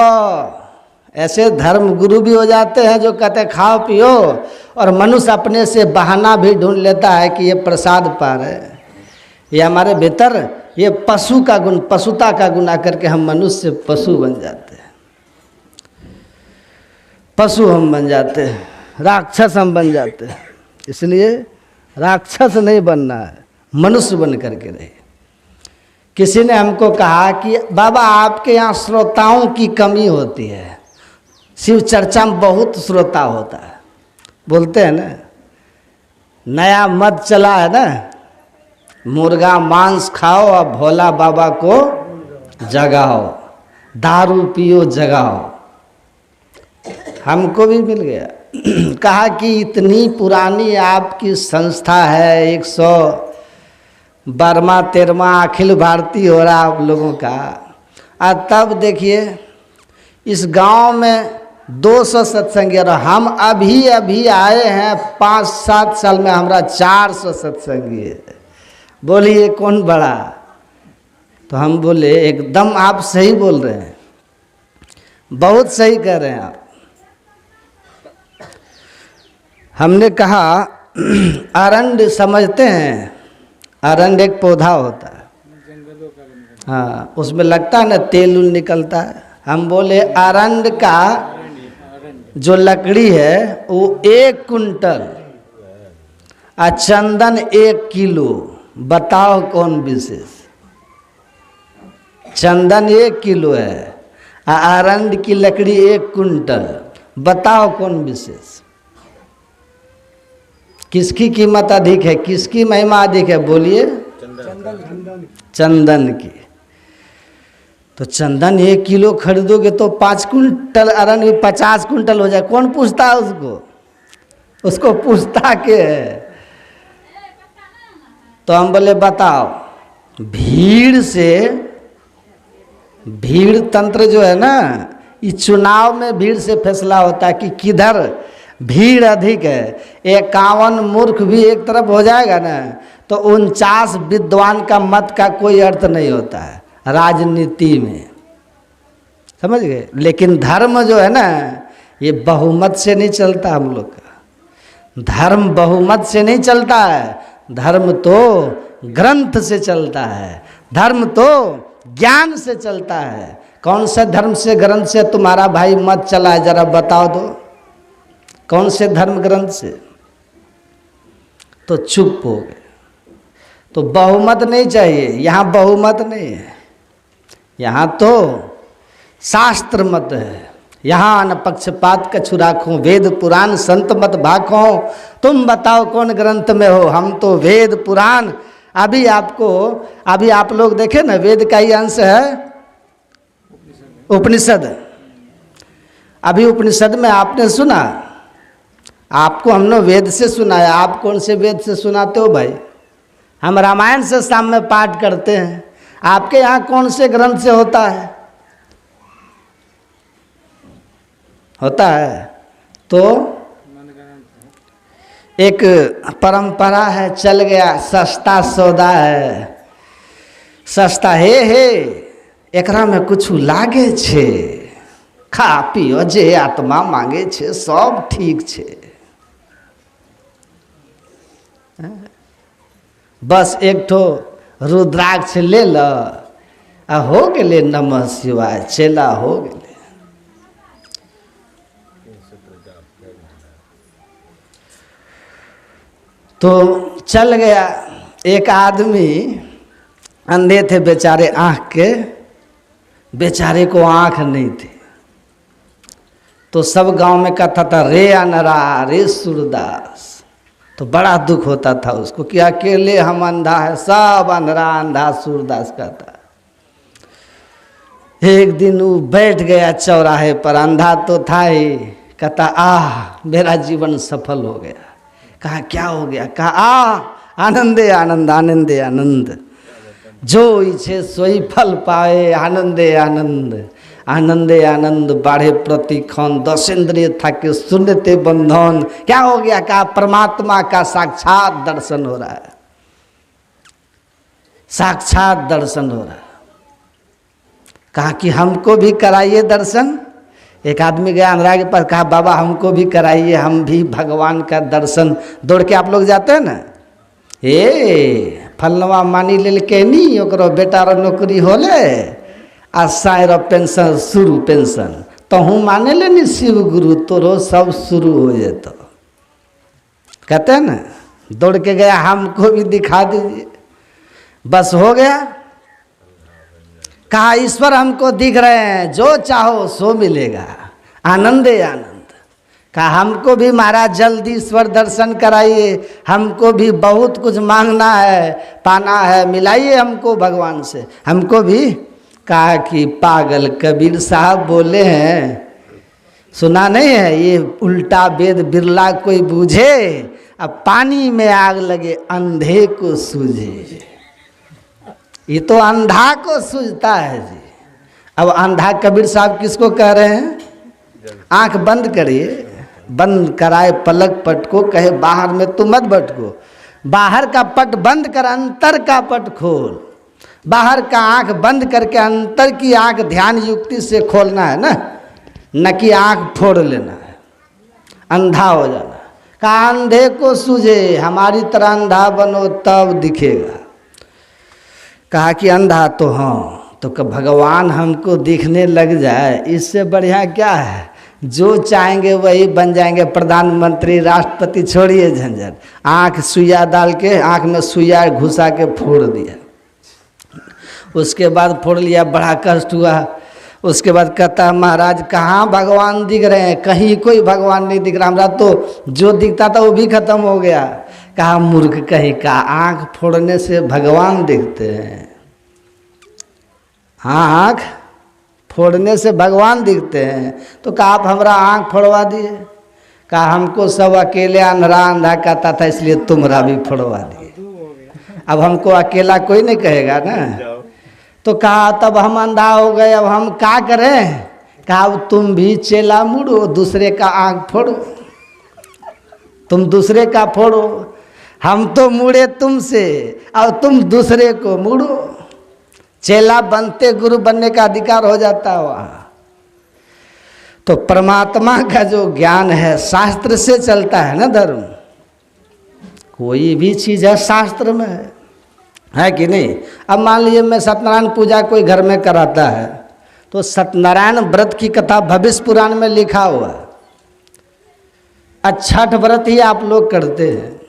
ऐसे धर्म गुरु भी हो जाते हैं जो कहते हैं खाओ पियो, और मनुष्य अपने से बहाना भी ढूंढ लेता है कि ये प्रसाद पा रहे हैं, ये हमारे भीतर ये पशु का गुण, पशुता का गुण आकर के हम मनुष्य से पशु बन जाते हैं, पशु हम बन जाते हैं, राक्षस हम बन जाते हैं। इसलिए राक्षस नहीं बनना है, मनुष्य बन करके रहे। किसी ने हमको कहा कि बाबा आपके यहाँ श्रोताओं की कमी होती है, शिव चर्चा में बहुत श्रोता होता है। बोलते हैं ना, नया मत चला है ना, मुर्गा मांस खाओ और भोला बाबा को जगाओ, दारू पियो जगाओ। हमको भी मिल गया। कहा कि इतनी पुरानी आपकी संस्था है, 112वां अखिल भारतीय हो रहा आप लोगों का, और तब देखिए इस गांव में 200 सत्संगी और हम अभी अभी आए हैं, 5-7 साल में हमारा 400 सत्संगी है। बोलिए कौन बड़ा? तो हम बोले एकदम आप सही बोल रहे हैं, बहुत सही कह रहे हैं आप। हमने कहा अरंड समझते हैं, अरंड एक पौधा होता है, हाँ, उसमें लगता है ना तेल उल निकलता है। हम बोले अरंड का जो लकड़ी है वो 1 कुंटल और चंदन 1 किलो, बताओ कौन विशेष? चंदन 1 किलो है और अरंड की लकड़ी 1 कुंटल, बताओ कौन विशेष? किसकी कीमत अधिक है, किसकी महिमा अधिक है? बोलिए। चंदन की। तो चंदन 1 किलो खरीदोगे तो 5 कुंटल अरंड भी 50 कुंटल हो जाए। कौन पूछता है उसको? उसको पूछता के है। तो हम बोले बताओ, भीड़ तंत्र जो है ना, इस चुनाव में भीड़ से फैसला होता है कि किधर भीड़ अधिक है। 51 मूर्ख भी एक तरफ हो जाएगा ना, तो 49 विद्वान का मत का कोई अर्थ नहीं होता है राजनीति में, समझ गए। लेकिन धर्म जो है ना, ये बहुमत से नहीं चलता। हम लोग का धर्म बहुमत से नहीं चलता है, धर्म तो ग्रंथ से चलता है, धर्म तो ज्ञान से चलता है। कौन सा धर्म से ग्रंथ से तुम्हारा भाई मत चला है, जरा बताओ दो, कौन से धर्म ग्रंथ से? तो चुप हो गए। तो बहुमत नहीं चाहिए, यहाँ बहुमत नहीं है, यहाँ तो शास्त्र मत है। यहाँ न पक्षपात कछु राखो, वेद पुराण संत मत भाखो। तुम बताओ कौन ग्रंथ में हो? हम तो वेद पुराण। अभी आप लोग देखे ना, वेद का ही अंश है उपनिषद। अभी उपनिषद में आपने सुना, आपको हमने वेद से सुनाया, आप कौन से वेद से सुनाते हो भाई? हम रामायण से शाम में पाठ करते हैं, आपके यहाँ कौन से ग्रंथ से होता है? होता है तो एक परंपरा है, चल गया, सस्ता सौदा है, सस्ता हे एकरा में कुछ लागे छे, खा पियो जे आत्मा मांगे छे, सब ठीक छे। बस एक ठो रुद्राक्ष ले ल आ हो गेले, नमः शिवाय, चेला हो गेले। तो चल गया। एक आदमी अंधे थे बेचारे, आँख के, बेचारे को आँख नहीं थी। तो सब गांव में कहता था रे अनरा, रे सूरदास। तो बड़ा दुख होता था उसको कि अकेले हम अंधा है, सब अंधरा अंधा सूरदास कहता। एक दिन वो बैठ गया चौराहे पर, अंधा तो था ही, कहता आह मेरा जीवन सफल हो गया। कहा क्या हो गया? कहा आनंदे आनंद, आनंदे आनंद, जो इच्छे सोई फल पाए, आनंदे आनंद, आनंदे आनंद बाढ़े प्रतिक्षण, 10 इंद्रिय थाके सुनते बंधन। क्या हो गया? कहा परमात्मा का साक्षात दर्शन हो रहा है, साक्षात दर्शन हो रहा है। कहा कि हमको भी कराइए दर्शन। एक आदमी गया अंधरा के पास, कहा बाबा हमको भी कराइए, हम भी भगवान का दर्शन। दौड़ के आप लोग जाते हैं ना, फलनवा मानी लेल के नहीं, ओकरो बेटा रो नौकरी होले आ साइर पेंशन शुरू पेंशन, तो हूँ माने ले नहीं शिव गुरु, तोरो सब शुरू हो जाए। तो कहते हैं ना, दौड़ के गया हमको भी दिखा दीजिए। बस हो गया, कहा ईश्वर हमको दिख रहे हैं, जो चाहो सो मिलेगा, आनंद है आनंद। कहा हमको भी महाराज जल्दी ईश्वर दर्शन कराइए, हमको भी बहुत कुछ मांगना है, पाना है, मिलाइए हमको भगवान से, हमको भी। कहा कि पागल कबीर साहब बोले हैं, सुना नहीं है, ये उल्टा वेद बिरला कोई बूझे, अब पानी में आग लगे अंधे को सूझे। ये तो अंधा को सूझता है जी। अब अंधा कबीर साहब किसको कह रहे हैं? आंख बंद करिए, बंद कराए पलक पट को, कहे बाहर में तुम मत भटको, बाहर का पट बंद कर अंतर का पट खोल। बाहर का आंख बंद करके अंतर की आंख ध्यान युक्ति से खोलना है ना, न कि आंख फोड़ लेना है, अंधा हो जाना। कहा अंधे को सूझे, हमारी तरह अंधा बनो तब दिखेगा। कहा कि अंधा तो हाँ, तो भगवान हमको दिखने लग जाए, इससे बढ़िया क्या है? जो चाहेंगे वही बन जाएंगे, प्रधानमंत्री, राष्ट्रपति, छोड़िए झंझट। आँख सुइया डाल के, आँख में सुइया घुसा के फोड़ दिया, उसके बाद फोड़ लिया, बड़ा कष्ट हुआ। उसके बाद कहता महाराज कहाँ भगवान दिख रहे हैं? कहीं कोई भगवान नहीं दिख रहा, हमारा तो जो दिखता था वो भी खत्म हो गया। कहा मूर्ख कहीं का, आँख फोड़ने से भगवान दिखते हैं? हाँ, आँख फोड़ने से भगवान दिखते हैं। तो कहा आप हमारा आँख फोड़वा दिए। कहा हमको सब अकेले अंधरा अंधा कहता था, इसलिए तुम्हारा भी फोड़वा दिए। अब हमको अकेला कोई नहीं कहेगा ना। तो कहा तब हम अंधा हो गए, अब हम क्या करें? कहा अब तुम भी चेला मुड़ो, दूसरे का आँख फोड़ो, तुम दूसरे का फोड़ो। हम तो मुड़े तुमसे, अब तुम दूसरे को मुड़ो। चेला बनते गुरु बनने का अधिकार हो जाता है वहाँ। तो परमात्मा का जो ज्ञान है शास्त्र से चलता है ना धर्म। कोई भी चीज़ है शास्त्र में है कि नहीं? अब मान लीजिए मैं सत्यनारायण पूजा कोई घर में कराता है, तो सत्यनारायण व्रत की कथा भविष्य पुराण में लिखा हुआ। छठ व्रत ही आप लोग करते हैं,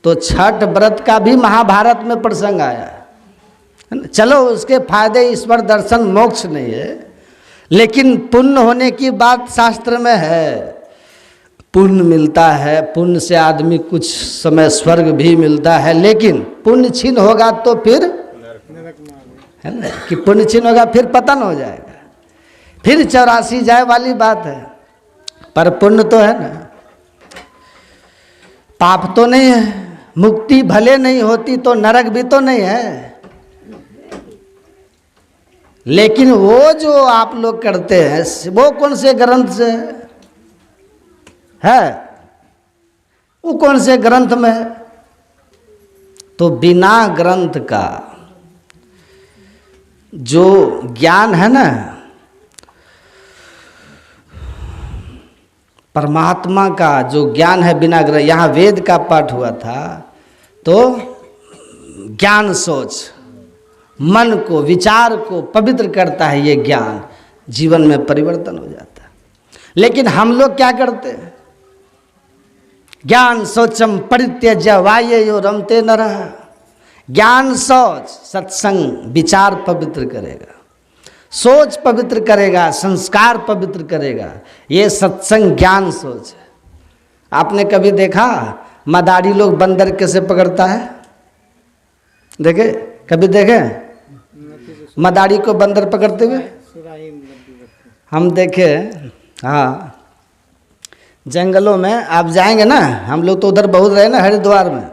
तो छठ व्रत का भी महाभारत में प्रसंग आया। चलो उसके फायदे ईश्वर दर्शन मोक्ष नहीं है, लेकिन पुण्य होने की बात शास्त्र में है। पुण्य मिलता है, पुण्य से आदमी कुछ समय स्वर्ग भी मिलता है, लेकिन पुण्य छीन होगा तो फिर है ना कि पुण्य छीन होगा फिर पतन हो जाएगा, फिर 84 जाए वाली बात है। पर पुण्य तो है ना, पाप तो नहीं है, मुक्ति भले नहीं होती तो नरक भी तो नहीं है। लेकिन वो जो आप लोग करते हैं वो कौन से ग्रंथ से है? वो कौन से ग्रंथ में है? तो बिना ग्रंथ का जो ज्ञान है ना, परमात्मा का जो ज्ञान है बिना ग्रंथ। यहाँ वेद का पाठ हुआ था तो ज्ञान सोच मन को, विचार को पवित्र करता है, ये ज्ञान जीवन में परिवर्तन हो जाता है। लेकिन हम लोग क्या करते हैं? ज्ञान सोचम परित्यज्य वाययो रमते नरः। ज्ञान सोच, सत्संग विचार पवित्र करेगा, सोच पवित्र करेगा, संस्कार पवित्र करेगा। ये सत्संग ज्ञान सोच है। आपने कभी देखा मदारी लोग बंदर कैसे पकड़ता है? देखे? कभी देखे मदारी को बंदर पकड़ते हुए? हम देखे, हाँ, जंगलों में आप जाएंगे ना, हम लोग तो उधर बहुत रहे ना हरिद्वार में।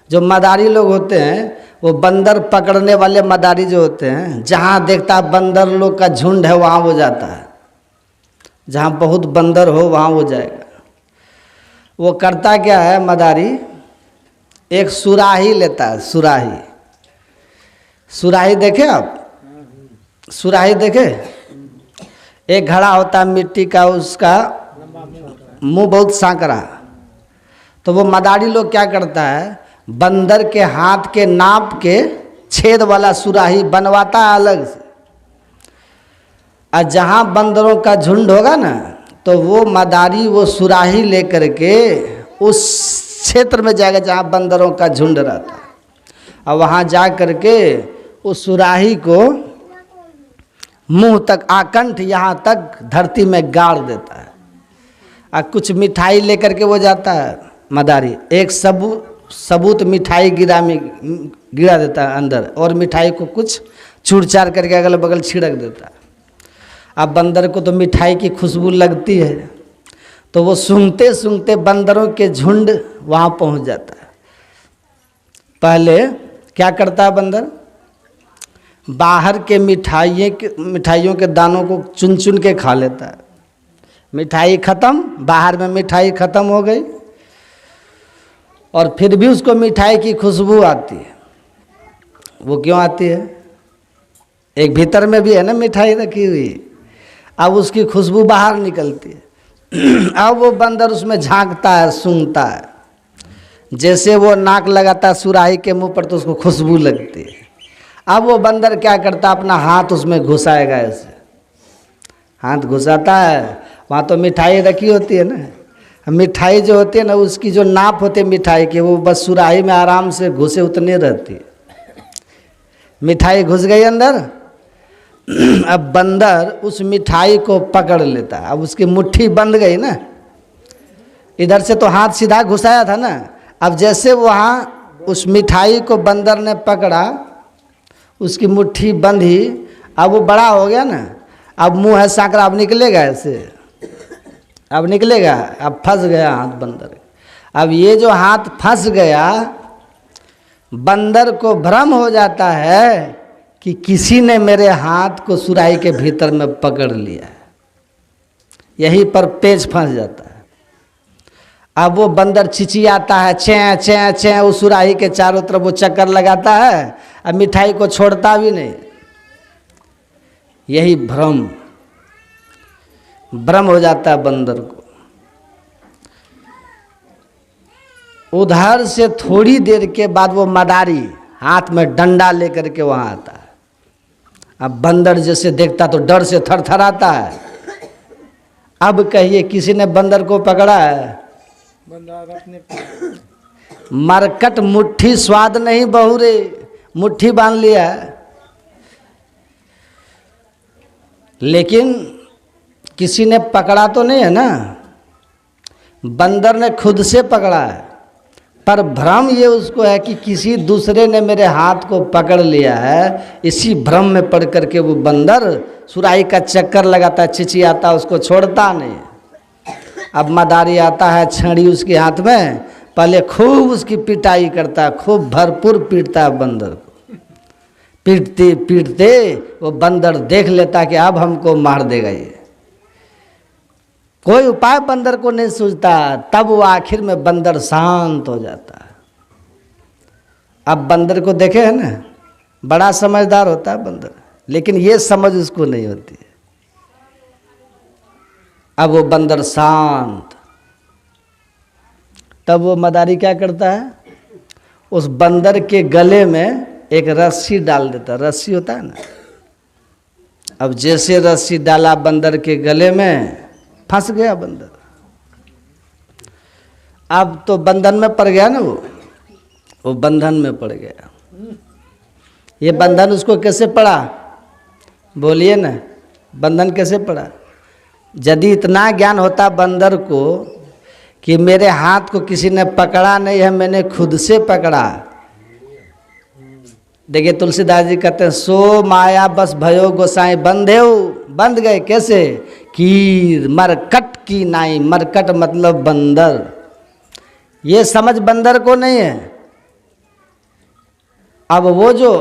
जो मदारी लोग होते हैं वो बंदर पकड़ने वाले मदारी जो होते हैं, जहाँ देखता है बंदर लोग का झुंड है वहाँ वो जाता है, जहाँ बहुत बंदर हो वहाँ वो जाएगा। वो करता क्या है मदारी? एक सुराही लेता है, सुराही। सुराही देखे आप? सुराही देखे? एक घड़ा होता है मिट्टी का, उसका मुंह बहुत सांकरा। तो वो मदारी लोग क्या करता है, बंदर के हाथ के नाप के छेद वाला सुराही बनवाता है अलग से। और जहाँ बंदरों का झुंड होगा ना, तो वो मदारी वो सुराही लेकर के उस क्षेत्र में जाएगा जहाँ बंदरों का झुंड रहता है, और वहाँ जा करके उस सुराही को मुंह तक आकंठ यहाँ तक धरती में गाड़ देता है। और कुछ मिठाई लेकर के वो जाता है मदारी, एक सबूत मिठाई गिरा देता है अंदर, और मिठाई को कुछ चूर-चार करके अगल बगल छिड़क देता है। अब बंदर को तो मिठाई की खुशबू लगती है, तो वो सूंघते सूंघते बंदरों के झुंड वहाँ पहुँच जाता है। पहले क्या करता है बंदर, बाहर के मिठाइयों के दानों को चुन चुन के खा लेता है। मिठाई ख़त्म, बाहर में मिठाई ख़त्म हो गई, और फिर भी उसको मिठाई की खुशबू आती है। वो क्यों आती है? एक भीतर में भी है ना मिठाई रखी हुई, अब उसकी खुशबू बाहर निकलती है। अब वो बंदर उसमें झांकता है, सूंघता है। जैसे वो नाक लगाता है सुराही के मुंह पर तो उसको खुशबू लगती है। अब वो बंदर क्या करता है, अपना हाथ उसमें घुसाएगा। ऐसे हाथ घुसाता है, वहाँ तो मिठाई रखी होती है ना, मिठाई जो होती है ना उसकी जो नाप होती है मिठाई की, वो बस सुराही में आराम से घुसे उतनी रहती है। मिठाई घुस गई अंदर, अब बंदर उस मिठाई को पकड़ लेता है। अब उसकी मुट्ठी बंध गई ना, इधर से तो हाथ सीधा घुसाया था ना, अब जैसे वहाँ उस मिठाई को बंदर ने पकड़ा, उसकी मुट्ठी बंधी, अब वो बड़ा हो गया ना, अब मुंह है सांकरा, अब निकलेगा ऐसे, अब निकलेगा, अब फंस गया हाथ बंदर। अब ये जो हाथ फंस गया, बंदर को भ्रम हो जाता है कि किसी ने मेरे हाथ को सुराही के भीतर में पकड़ लिया है। यहीं पर पेच फंस जाता है। अब वो बंदर चिचियाता है, चैं चैं चैं, उस सुराही के चारों तरफ वो चक्कर लगाता है, अब मिठाई को छोड़ता भी नहीं। यही भ्रम हो जाता है बंदर को। उधर से थोड़ी देर के बाद वो मदारी हाथ में डंडा लेकर के वहाँ आता है। अब बंदर जैसे देखता तो डर से थरथराता है। अब कहिए किसी ने बंदर को पकड़ा है? बंदर अपने मरकट मुट्ठी स्वाद नहीं बहुरे, मुट्ठी बांध लिया है। लेकिन किसी ने पकड़ा तो नहीं है ना, बंदर ने खुद से पकड़ा है। पर भ्रम ये उसको है कि किसी दूसरे ने मेरे हाथ को पकड़ लिया है। इसी भ्रम में पड़ करके वो बंदर सुराही का चक्कर लगाता, चिचियाता, उसको छोड़ता नहीं। अब मदारी आता है, छड़ी उसके हाथ में, पहले खूब उसकी पिटाई करता है, खूब भरपूर पीटता है बंदर को। पीटते पीटते वो बंदर देख लेता कि अब हमको मार देगा ये। कोई उपाय बंदर को नहीं सूझता। तब वो आखिर में बंदर शांत हो जाता है। अब बंदर को देखे है ना, बड़ा समझदार होता है बंदर, लेकिन ये समझ उसको नहीं होती है। अब वो बंदर शांत, तब वो मदारी क्या करता है, उस बंदर के गले में एक रस्सी डाल देता। रस्सी होता है ना, अब जैसे रस्सी डाला बंदर के गले में, फंस गया बंदर। अब तो बंधन में पड़ गया ना, वो बंधन में पड़ गया। ये बंधन उसको कैसे पड़ा, बोलिए ना, बंधन कैसे पड़ा? यदि इतना ज्ञान होता बंदर को कि मेरे हाथ को किसी ने पकड़ा नहीं है, मैंने खुद से पकड़ा। देखिए तुलसीदास जी कहते हैं, सो माया बस भयो गोसाई बंधेऊ, बंध गए कैसे? कीर मरकट की नाई। मरकट मतलब बंदर। ये समझ बंदर को नहीं है। अब वो जो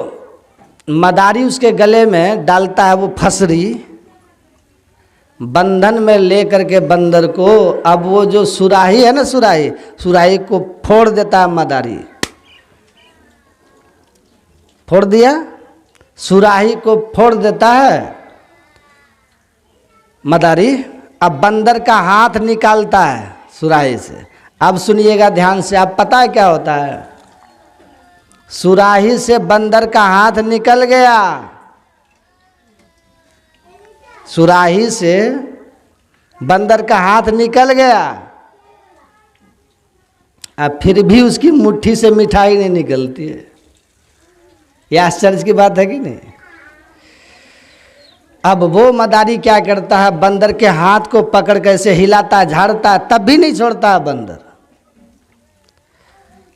मदारी उसके गले में डालता है, वो फसरी बंधन में लेकर के बंदर को, अब वो जो सुराही है ना, सुराही को फोड़ देता है मदारी। फोड़ दिया, सुराही को फोड़ देता है मदारी। अब बंदर का हाथ निकालता है सुराही से। अब सुनिएगा ध्यान से, अब पता है क्या होता है? सुराही से बंदर का हाथ निकल गया, सुराही से बंदर का हाथ निकल गया, अब फिर भी उसकी मुट्ठी से मिठाई नहीं निकलती है। यह आश्चर्य की बात है कि नहीं? अब वो मदारी क्या करता है, बंदर के हाथ को पकड़ कैसे हिलाता झाड़ता, तब भी नहीं छोड़ता है बंदर।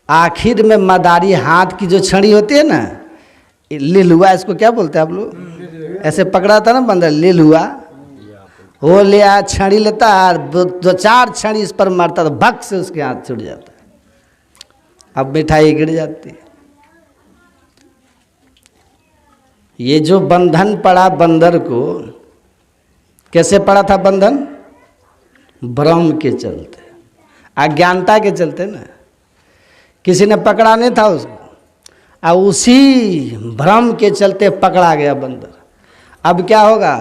आखिर में मदारी हाथ की जो छड़ी होती है ना, लिलुआ इसको क्या बोलते हैं आप लोग, ऐसे पकड़ा था ना बंदर, लिलुआ, वो ले आया, छड़ी लेता है, दो चार छड़ी इस पर मारता तो भक से उसके हाथ छूट जाता है। अब मिठाई गिर जाती है। ये जो बंधन पड़ा बंदर को, कैसे पड़ा था बंधन? भ्रम के चलते, अज्ञानता के चलते ना, किसी ने पकड़ा नहीं था उसको, और उसी भ्रम के चलते पकड़ा गया बंदर। अब क्या होगा?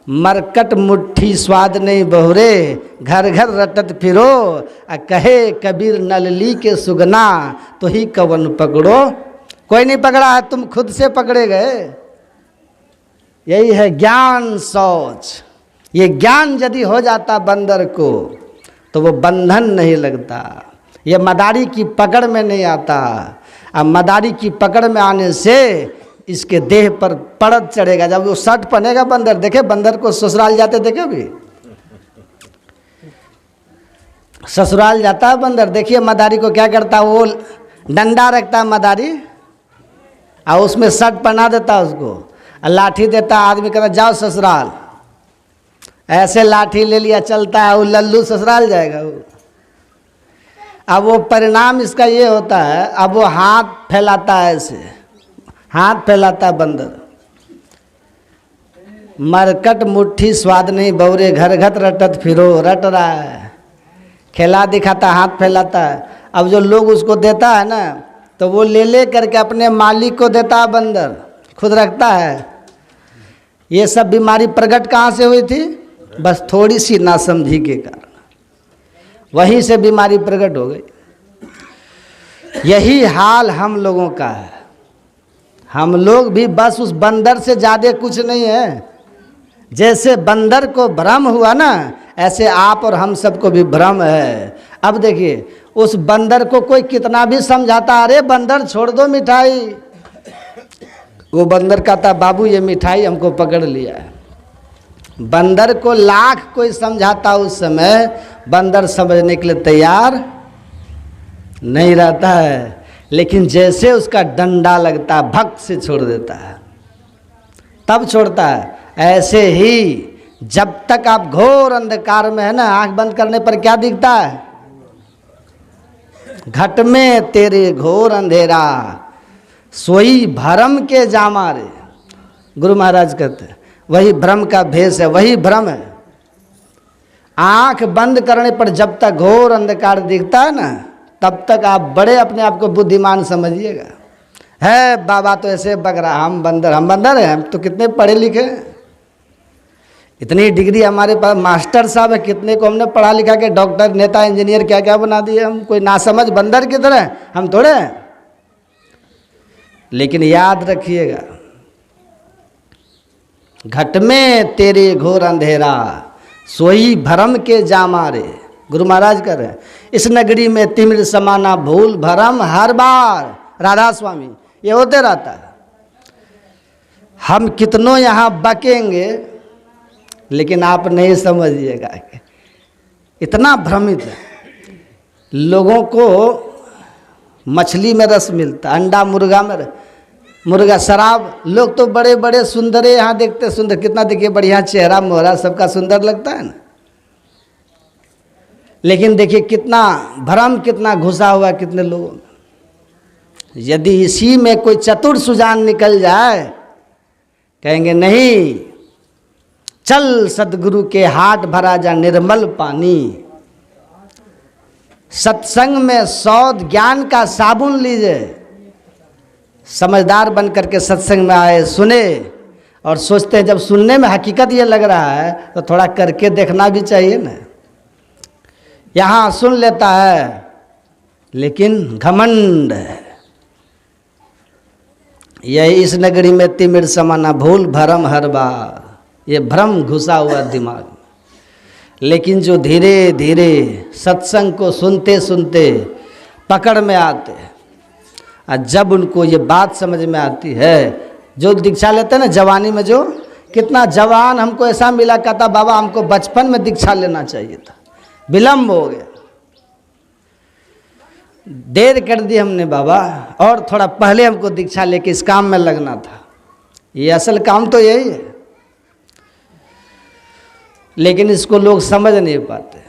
मरकट मुट्ठी स्वाद नहीं बहुरे, घर घर रटत फिरो, कहे कबीर नलली के सुगना, तो ही कवन पकड़ो। कोई नहीं पकड़ा है, तुम खुद से पकड़े गए। यही है ज्ञान सोच। ये ज्ञान यदि हो जाता बंदर को तो वो बंधन नहीं लगता, ये मदारी की पकड़ में नहीं आता। अब मदारी की पकड़ में आने से इसके देह पर पड़त चढ़ेगा। जब वो शर्ट पहनेगा बंदर, देखे बंदर को ससुराल जाते देखे भी, ससुराल जाता है बंदर, देखिए मदारी को क्या करता है, वो डंडा रखता है मदारी और उसमें शर्ट पहना देता है उसको, लाठी देता है, आदमी कहता जाओ ससुराल, ऐसे लाठी ले लिया चलता है, वो लल्लू ससुराल जाएगा वो। अब वो परिणाम इसका ये होता है, अब वो हाथ फैलाता है, ऐसे हाथ फैलाता है बंदर। मरकट मुट्ठी स्वाद नहीं बहुरे, घर घर रटत फिरो, रट रहा है, खेला दिखाता, हाथ फैलाता है। अब जो लोग उसको देता है ना, तो वो ले करके अपने मालिक को देता है बंदर, खुद रखता है। ये सब बीमारी प्रकट कहाँ से हुई थी? बस थोड़ी सी नासमझी के कारण, वहीं से बीमारी प्रकट हो गई। यही हाल हम लोगों का है। हम लोग भी बस उस बंदर से ज़्यादा कुछ नहीं है। जैसे बंदर को भ्रम हुआ ना, ऐसे आप और हम सबको भी भ्रम है। अब देखिए, उस बंदर को कोई कितना भी समझाता, अरे बंदर छोड़ दो मिठाई, वो बंदर कहता बाबू ये मिठाई हमको पकड़ लिया है। बंदर को लाख कोई समझाता, उस समय बंदर समझने के लिए तैयार नहीं रहता है। लेकिन जैसे उसका डंडा लगता है, भक्त से छोड़ देता है, तब छोड़ता है। ऐसे ही जब तक आप घोर अंधकार में है ना, आंख बंद करने पर क्या दिखता है? घट में तेरे घोर अंधेरा, सोई भ्रम के जामारे। गुरु महाराज कहते हैं वही भ्रम का भेष है, वही भ्रम है। आंख बंद करने पर जब तक घोर अंधकार दिखता है ना, तब तक आप बड़े अपने आप को बुद्धिमान समझिएगा। है बाबा तो ऐसे बग रहा, हम बंदर हैं, हम तो कितने पढ़े लिखे हैं, इतनी डिग्री हमारे पास, मास्टर साहब है, कितने को हमने पढ़ा लिखा के डॉक्टर, नेता, इंजीनियर क्या क्या बना दिए। हम कोई नासमझ बंदर की तरह हम थोड़े हैं। लेकिन याद रखिएगा, घट में तेरे घोर अंधेरा, सोई भरम के जामारे। गुरु महाराज कर रहे हैं, इस नगरी में तिमिर समाना भूल भरम हर बार। राधा स्वामी, ये होते रहता है। हम कितनों यहाँ बकेंगे, लेकिन आप नहीं समझिएगा, इतना भ्रमित है। लोगों को मछली में रस मिलता, अंडा मुर्गा में, मुर्गा शराब, लोग तो बड़े बड़े सुंदरे यहाँ देखते, सुंदर कितना देखिए, बढ़िया चेहरा मोहरा सबका सुंदर लगता है ना। लेकिन देखिए कितना भ्रम, कितना घुसा हुआ कितने लोगों में। यदि इसी में कोई चतुर सुजान निकल जाए, कहेंगे नहीं, चल सदगुरु के हाट भरा जा निर्मल पानी। सत्संग में सौद ज्ञान का साबुन लीजिए। समझदार बन करके सत्संग में आए, सुने और सोचते हैं जब सुनने में हकीकत ये लग रहा है तो थोड़ा करके देखना भी चाहिए ना। यहाँ सुन लेता है लेकिन घमंड है। यही इस नगरी में तिमिर समाना भूल भरम हर बार, ये भ्रम घुसा हुआ दिमाग में। लेकिन जो धीरे धीरे सत्संग को सुनते सुनते पकड़ में आते, और जब उनको ये बात समझ में आती है, जो दीक्षा लेते हैं ना जवानी में, जो कितना जवान हमको ऐसा मिला, कहता बाबा हमको बचपन में दीक्षा लेना चाहिए था, विलम्ब हो गया, देर कर दी हमने बाबा, और थोड़ा पहले हमको दीक्षा लेके इस काम में लगना था। ये असल काम तो यही है, लेकिन इसको लोग समझ नहीं पाते।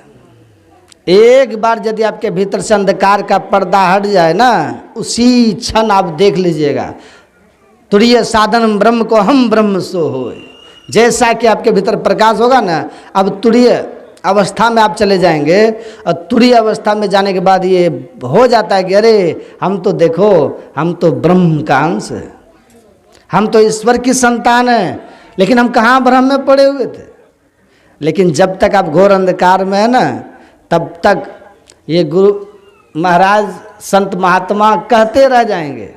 एक बार यदि आपके भीतर से अंधकार का पर्दा हट जाए ना, उसी क्षण आप देख लीजिएगा, तुरीय साधन ब्रह्म को हम ब्रह्म सो होए। जैसा कि आपके भीतर प्रकाश होगा ना, अब तुरीय अवस्था में आप चले जाएंगे, और तुरीय अवस्था में जाने के बाद ये हो जाता है कि अरे हम तो देखो, हम तो ब्रह्म का अंश है, हम तो ईश्वर की संतान है, लेकिन हम कहाँ ब्रह्म में पड़े हुए थे। लेकिन जब तक आप घोर अंधकार में है ना, तब तक ये गुरु महाराज संत महात्मा कहते रह जाएंगे,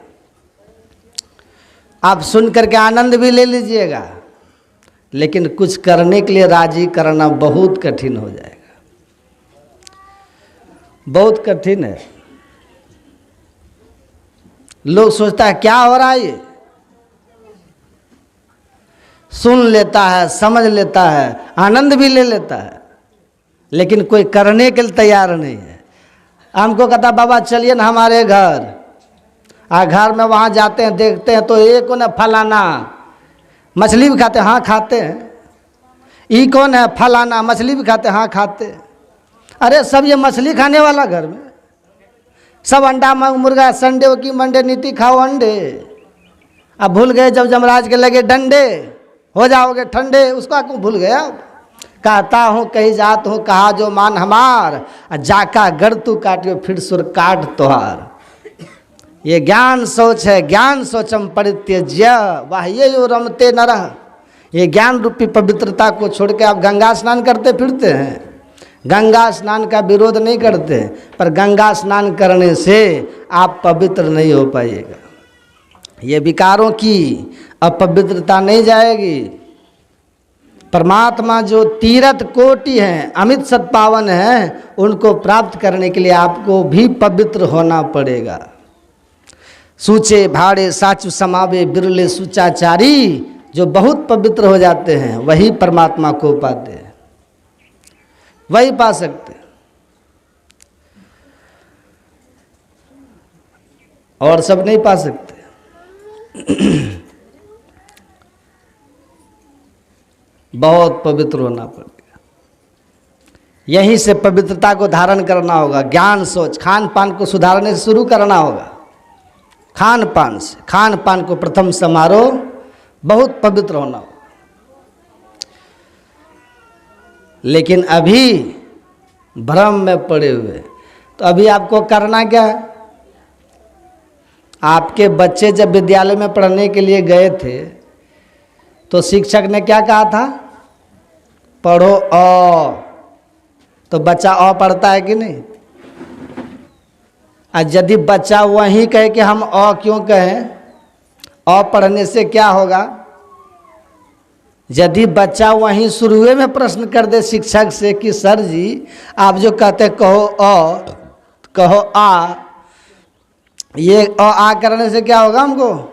आप सुन करके आनंद भी ले लीजिएगा, लेकिन कुछ करने के लिए राजी करना बहुत कठिन हो जाएगा, बहुत कठिन है। लोग सोचता है क्या हो रहा है, ये सुन लेता है, समझ लेता है, आनंद भी ले लेता है, लेकिन कोई करने के लिए तैयार नहीं है। हमको कहता बाबा चलिए ना हमारे घर, घर में वहाँ जाते हैं, देखते हैं तो ये कौन है फलाना, मछली भी खाते हैं, हाँ खाते हैं। ये कौन है फलाना, मछली भी खाते हैं, हाँ खाते हैं। अरे सब ये मछली खाने वाला घर में, सब अंडा मुर्गा संडे की मंडे नीति खाओ अंडे। अब भूल गए जब जमराज के लगे डंडे, हो जाओगे ठंडे, उसका क्यों भूल गया। कहता हूँ कहीं जात हूँ, कहा जो मान हमार, जाका गढ़ तू काटियो फिर सुर काट तोहार। ये ज्ञान सोच है, ज्ञान सोचम परित्यज्य वाह्य यो रमते नरः। ये ज्ञान रूपी पवित्रता को छोड़ के आप गंगा स्नान करते फिरते हैं। गंगा स्नान का विरोध नहीं करते, पर गंगा स्नान करने से आप पवित्र नहीं हो पाइएगा। ये विकारों की अपवित्रता नहीं जाएगी। परमात्मा जो तीर्थ कोटि हैं, अमित सत्पावन हैं, उनको प्राप्त करने के लिए आपको भी पवित्र होना पड़ेगा। सूचे भाड़े साचु समावे बिरले सुचाचारी, जो बहुत पवित्र हो जाते हैं वही परमात्मा को पाते हैं, वही पा सकते हैं। और सब नहीं पा सकते। बहुत पवित्र होना पड़ेगा। यहीं से पवित्रता को धारण करना होगा। ज्ञान सोच, खान पान को सुधारने से शुरू करना होगा। खान पान से, खान पान को प्रथम समारोह बहुत पवित्र होना होगा। लेकिन अभी भ्रम में पड़े हुए, तो अभी आपको करना क्या है। आपके बच्चे जब विद्यालय में पढ़ने के लिए गए थे तो शिक्षक ने क्या कहा था, पढ़ो अ, तो बच्चा अ पढ़ता है कि नहीं। आज यदि बच्चा वहीं कहे कि हम अ क्यों कहें, अ पढ़ने से क्या होगा। यदि बच्चा वहीं शुरुए में प्रश्न कर दे शिक्षक से कि सर जी आप जो कहते कहो अ कहो आ, ये अ आ करने से क्या होगा हमको।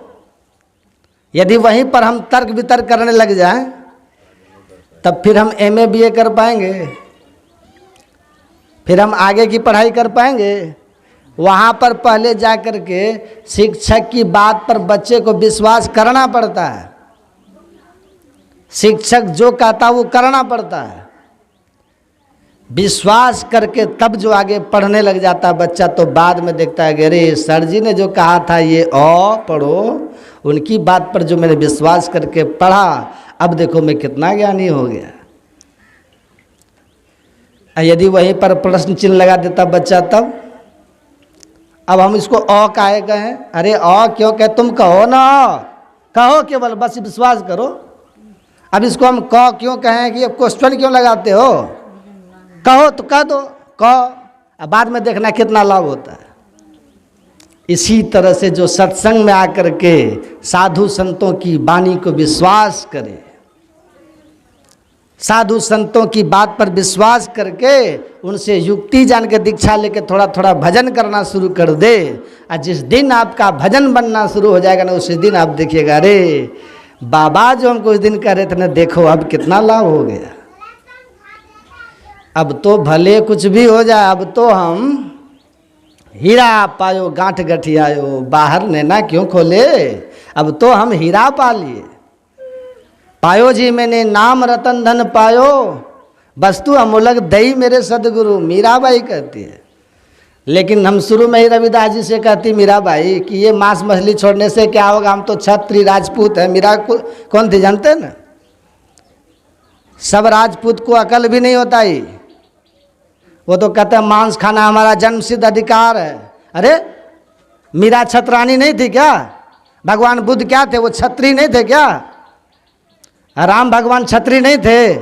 यदि वहीं पर हम तर्क वितर्क करने लग जाएं, तब फिर हम MA BA कर पाएंगे, फिर हम आगे की पढ़ाई कर पाएंगे। वहाँ पर पहले जा कर के शिक्षक की बात पर बच्चे को विश्वास करना पड़ता है। शिक्षक जो कहता वो करना पड़ता है। विश्वास करके तब जो आगे पढ़ने लग जाता है बच्चा, तो बाद में देखता है कि अरे सर जी ने जो कहा था ये अ पढ़ो, उनकी बात पर जो मैंने विश्वास करके पढ़ा, अब देखो मैं कितना ज्ञानी हो गया। यदि वहीं पर प्रश्न चिन्ह लगा देता बच्चा, तब अब हम इसको अ काहे कहें। अरे अ क्यों कहे, तुम कहो ना, कहो केवल, बस विश्वास करो। अब इसको हम क क्यों कहें कि क्वेश्चन क्यों लगाते हो, कहो तो कह दो क, अब बाद में देखना कितना लाभ होता है। इसी तरह से जो सत्संग में आकर के साधु संतों की वाणी को विश्वास करे, साधु संतों की बात पर विश्वास करके उनसे युक्ति जान के दीक्षा लेके थोड़ा थोड़ा भजन करना शुरू कर दे, और जिस दिन आपका भजन बनना शुरू हो जाएगा ना, उसी दिन आप देखिएगा अरे बाबा जो हम कुछ दिन कह रहे थे ना, देखो अब कितना लाभ हो गया। अब तो भले कुछ भी हो जाए, अब तो हम हीरा पायो गांठ गठियायो, बाहर नैना क्यों खोले, अब तो हम हीरा पा लिए। पायो जी मैंने नाम रतन धन पायो, वस्तु अमूलक दई मेरे सदगुरु, मीराबाई कहती है। लेकिन हम शुरू में ही रविदास जी से कहती मीराबाई कि ये मांस मछली छोड़ने से क्या होगा, हम तो क्षत्रिय राजपूत है। मीरा कौन थी जानते ना, सब राजपूत को अकल भी नहीं होता ही, वो तो कहते हैं मांस खाना हमारा जन्म सिद्ध अधिकार है। अरे मीरा छत्रानी नहीं थी क्या? भगवान बुद्ध क्या थे, वो छत्री नहीं थे क्या? राम भगवान छत्री नहीं थे?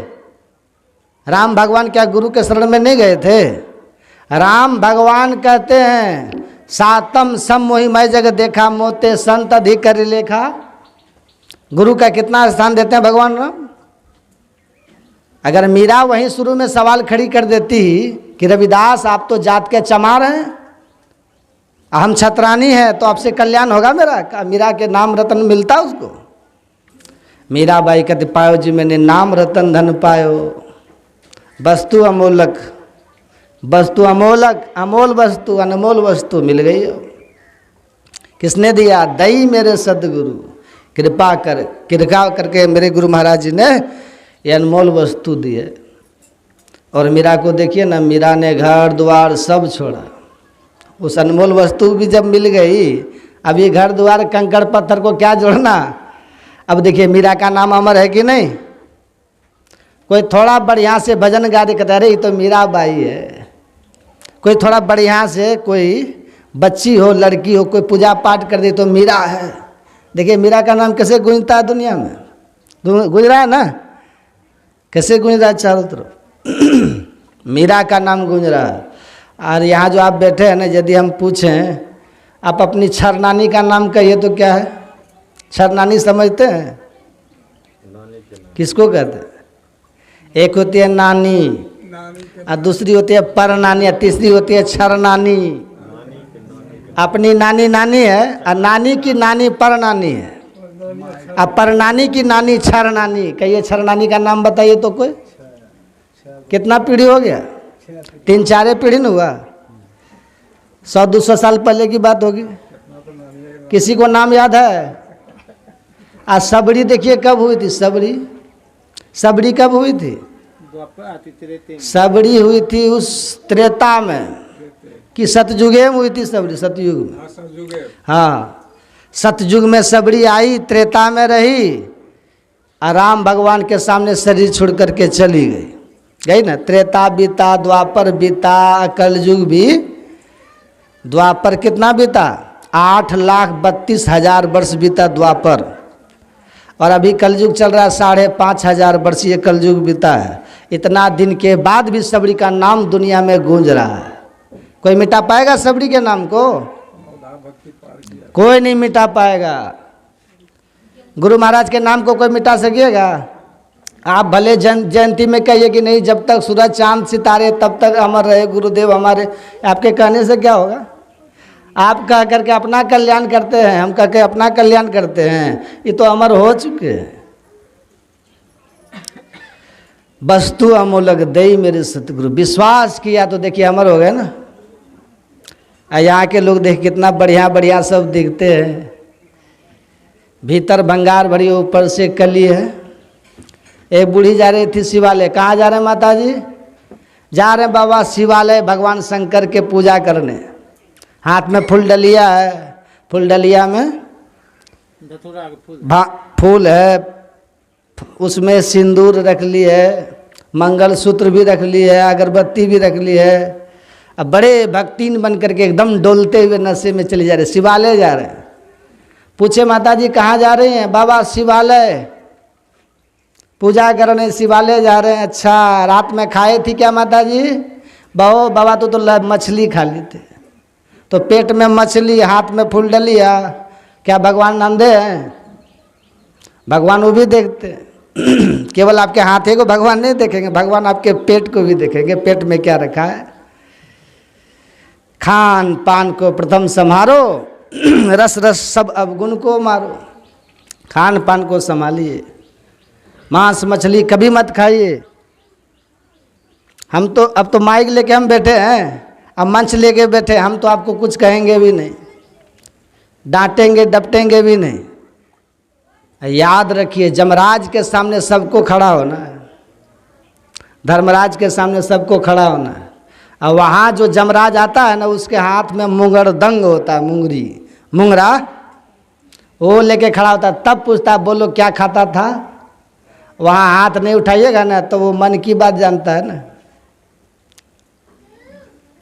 राम भगवान क्या गुरु के शरण में नहीं गए थे? राम भगवान कहते हैं सातम सम मोहि मैं जग देखा, मोते संत अधिक कर लेखा। गुरु का कितना स्थान देते हैं भगवान राम। अगर मीरा वहीं शुरू में सवाल खड़ी कर देती कि रविदास आप तो जात के चमार हैं, हम छत्रानी हैं, तो आपसे कल्याण होगा मेरा? मीरा के नाम रतन मिलता उसको? मीराबाई कहते पायो जी मैंने नाम रतन धन पायो, वस्तु अमोलक, वस्तु अमोलक, अमोल वस्तु अनमोल वस्तु मिल गई हो। किसने दिया? दई मेरे सदगुरु, कृपा करके मेरे गुरु महाराज जी ने ये अनमोल वस्तु दिए। और मीरा को देखिए ना, मीरा ने घर द्वार सब छोड़ा, उस अनमोल वस्तु भी जब मिल गई, अब ये घर द्वार कंकड़ पत्थर को क्या जोड़ना। अब देखिए मीरा का नाम अमर है कि नहीं? कोई थोड़ा बढ़िया से भजन गा दे कहता है अरे ये तो मीराबाई है। कोई थोड़ा बढ़िया से कोई बच्ची हो, लड़की हो, कोई पूजा पाठ कर दे तो मीरा है। देखिए मीरा का नाम कैसे गूंजता है दुनिया में, गूंज रहा है ना, कैसे गूंज रहा है चारों तरफ। मीरा का नाम गूंज रहा है। और यहाँ जो आप बैठे हैं ना, यदि हम पूछें आप अपनी छरनानी का नाम कहिए तो क्या है? छरनानी समझते हैं? किसको कहते हैं? एक होती है नानी, और दूसरी होती है परनानी, और तीसरी होती है छरनानी। अपनी नानी नानी है, और नानी की नानी परनानी है, और परनानी की नानी छरनानी। कहिए छरनानी का नाम बताइए तो कोई? कितना पीढ़ी हो गया? 3-4 पीढ़ी न हुआ? 100-200 साल पहले की बात होगी। किसी को नाम याद है? आज सबरी देखिए कब हुई थी? सबरी कब हुई थी? सबरी हुई थी उस त्रेता में कि सतयुगे में हुई थी सबरी? सतयुग में। हाँ, सतयुग में सबरी आई, त्रेता में रही, और राम भगवान के सामने शरीर छोड़ करके चली गई ना। त्रेता बीता, द्वापर बीता, कलयुग भी। द्वापर कितना बीता? 8,32,000 वर्ष बीता द्वापर, और अभी कलयुग चल रहा है 5,500 वर्ष ये कलयुग बीता है। इतना दिन के बाद भी सबरी का नाम दुनिया में गूंज रहा है। कोई मिटा पाएगा सबरी के नाम को? कोई नहीं मिटा पाएगा। गुरु महाराज के नाम को कोई मिटा सकेगा? आप भले जयंती में कहिए कि नहीं, जब तक सूरज चांद सितारे तब तक अमर रहे गुरुदेव हमारे, आपके कहने से क्या होगा? आप कह करके अपना कल्याण करते हैं, हम कह के अपना कल्याण करते हैं, ये तो अमर हो चुके हैं। वस्तु अमूलक दई मेरे सतगुरु, विश्वास किया तो देखिए अमर हो गए ना। यहाँ के लोग देख कितना बढ़िया बढ़िया सब दिखते हैं, भीतर भंगार भरी, ऊपर से कली है। एक बूढ़ी जा रही थी शिवालय। कहाँ जा रहे हैं माता जी? जा रहे हैं बाबा शिवालय भगवान शंकर के पूजा करने। हाथ में फूल डलिया है, फूल डलिया में फूल है, उसमें सिंदूर रख ली है, मंगलसूत्र भी रख ली है, अगरबत्ती भी रख ली है। अब बड़े भक्तिन बन करके एकदम डोलते हुए नशे में चले जा रहे, शिवालय जा रहे हैं। पूछे माता जी कहाँ जा रही हैं? बाबा शिवालय पूजा करने शिवालय जा रहे हैं। अच्छा, रात में खाए थी क्या माता जी? बहु बाबा तो मछली खा ली थी, तो पेट में मछली, हाथ में फूल डलिया। क्या भगवान अंधे हैं? भगवान वो भी देखते हैं। केवल आपके हाथे को भगवान नहीं देखेंगे, भगवान आपके पेट को भी देखेंगे, पेट में क्या रखा है। खान पान को प्रथम संभारो, रस रस सब अवगुण को मारो। खान पान को संभालिए, मांस मछली कभी मत खाइए। हम तो अब तो माइक लेके हम बैठे हैं, अब मंच लेके बैठे, हम तो आपको कुछ कहेंगे भी नहीं, डांटेंगे डपटेंगे भी नहीं। याद रखिए, जमराज के सामने सबको खड़ा होना है, धर्मराज के सामने सबको खड़ा होना है। और वहाँ जो जमराज आता है ना, उसके हाथ में मुंगरदंग होता है, मुंगरा वो लेके खड़ा होता है। तब पूछता है बोलो क्या खाता था। वहाँ हाथ नहीं उठाइएगा ना तो वो मन की बात जानता है ना।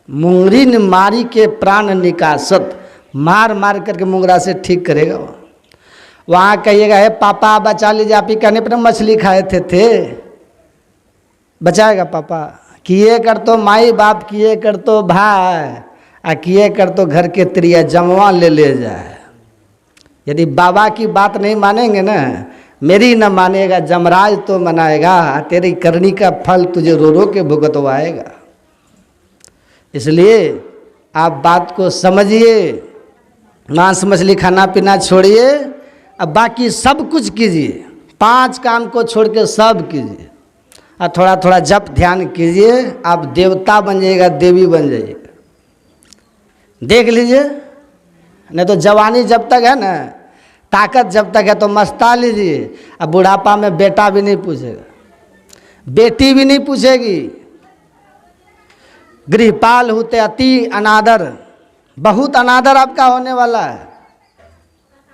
मुंगरी ने मारी के प्राण निकासत, मार मार करके मुंगरा से ठीक करेगा वो। वहाँ कहिएगा हे पापा बचा लीजिए, आप ही कहने पर मछली खाए थे बचाएगा पापा। किए कर तो माई बाप, किए कर तो भाई, आ किए कर तो घर के त्रिया जमवा ले जाए। यदि बाबा की बात नहीं मानेंगे ना, मेरी न मानेगा, जमराज तो मनाएगा, तेरी करनी का फल तुझे रो रो के भुगतवाएगा। इसलिए आप बात को समझिए, मांस मछली खाना पीना छोड़िए, अब बाकी सब कुछ कीजिए, 5 काम को छोड़ के सब कीजिए। और थोड़ा थोड़ा जप ध्यान कीजिए, आप देवता बन जाइएगा, देवी बन जाइएगा। देख लीजिए, नहीं तो जवानी जब तक है ना, ताकत जब तक है तो मस्ता लीजिए। अब बुढ़ापा में बेटा भी नहीं पूछेगा, बेटी भी नहीं पूछेगी। गृहपाल होते अति अनादर, बहुत अनादर आपका होने वाला है।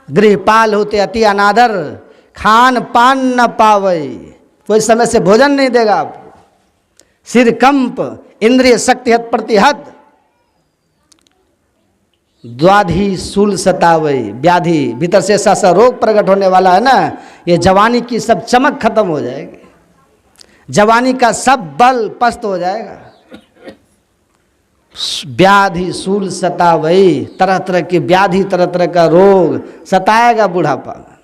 गृहपाल होते अति अनादर, खान पान न पावई, कोई समय से भोजन नहीं देगा आपको। सिर कंप, इंद्रिय शक्ति हत प्रतिहत, द्वाधि शूल सतावई, व्याधि, भीतर से ऐसा सा रोग प्रकट होने वाला है ना, ये जवानी की सब चमक खत्म हो जाएगी, जवानी का सब बल पस्त हो जाएगा। व्याधि शूल सतावई, तरह तरह की व्याधि, तरह तरह का रोग सताएगा बुढ़ापा में।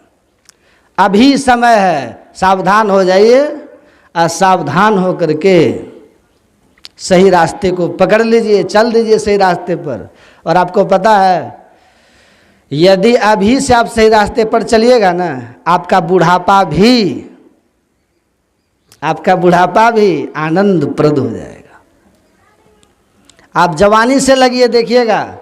अभी समय है, सावधान हो जाइए, असावधान हो करके सही रास्ते को पकड़ लीजिए, चल दीजिए सही रास्ते पर। और आपको पता है, यदि अभी से आप सही रास्ते पर चलिएगा ना, आपका बुढ़ापा भी आनंदप्रद हो जाएगा। आप जवानी से लगिए, देखिएगा,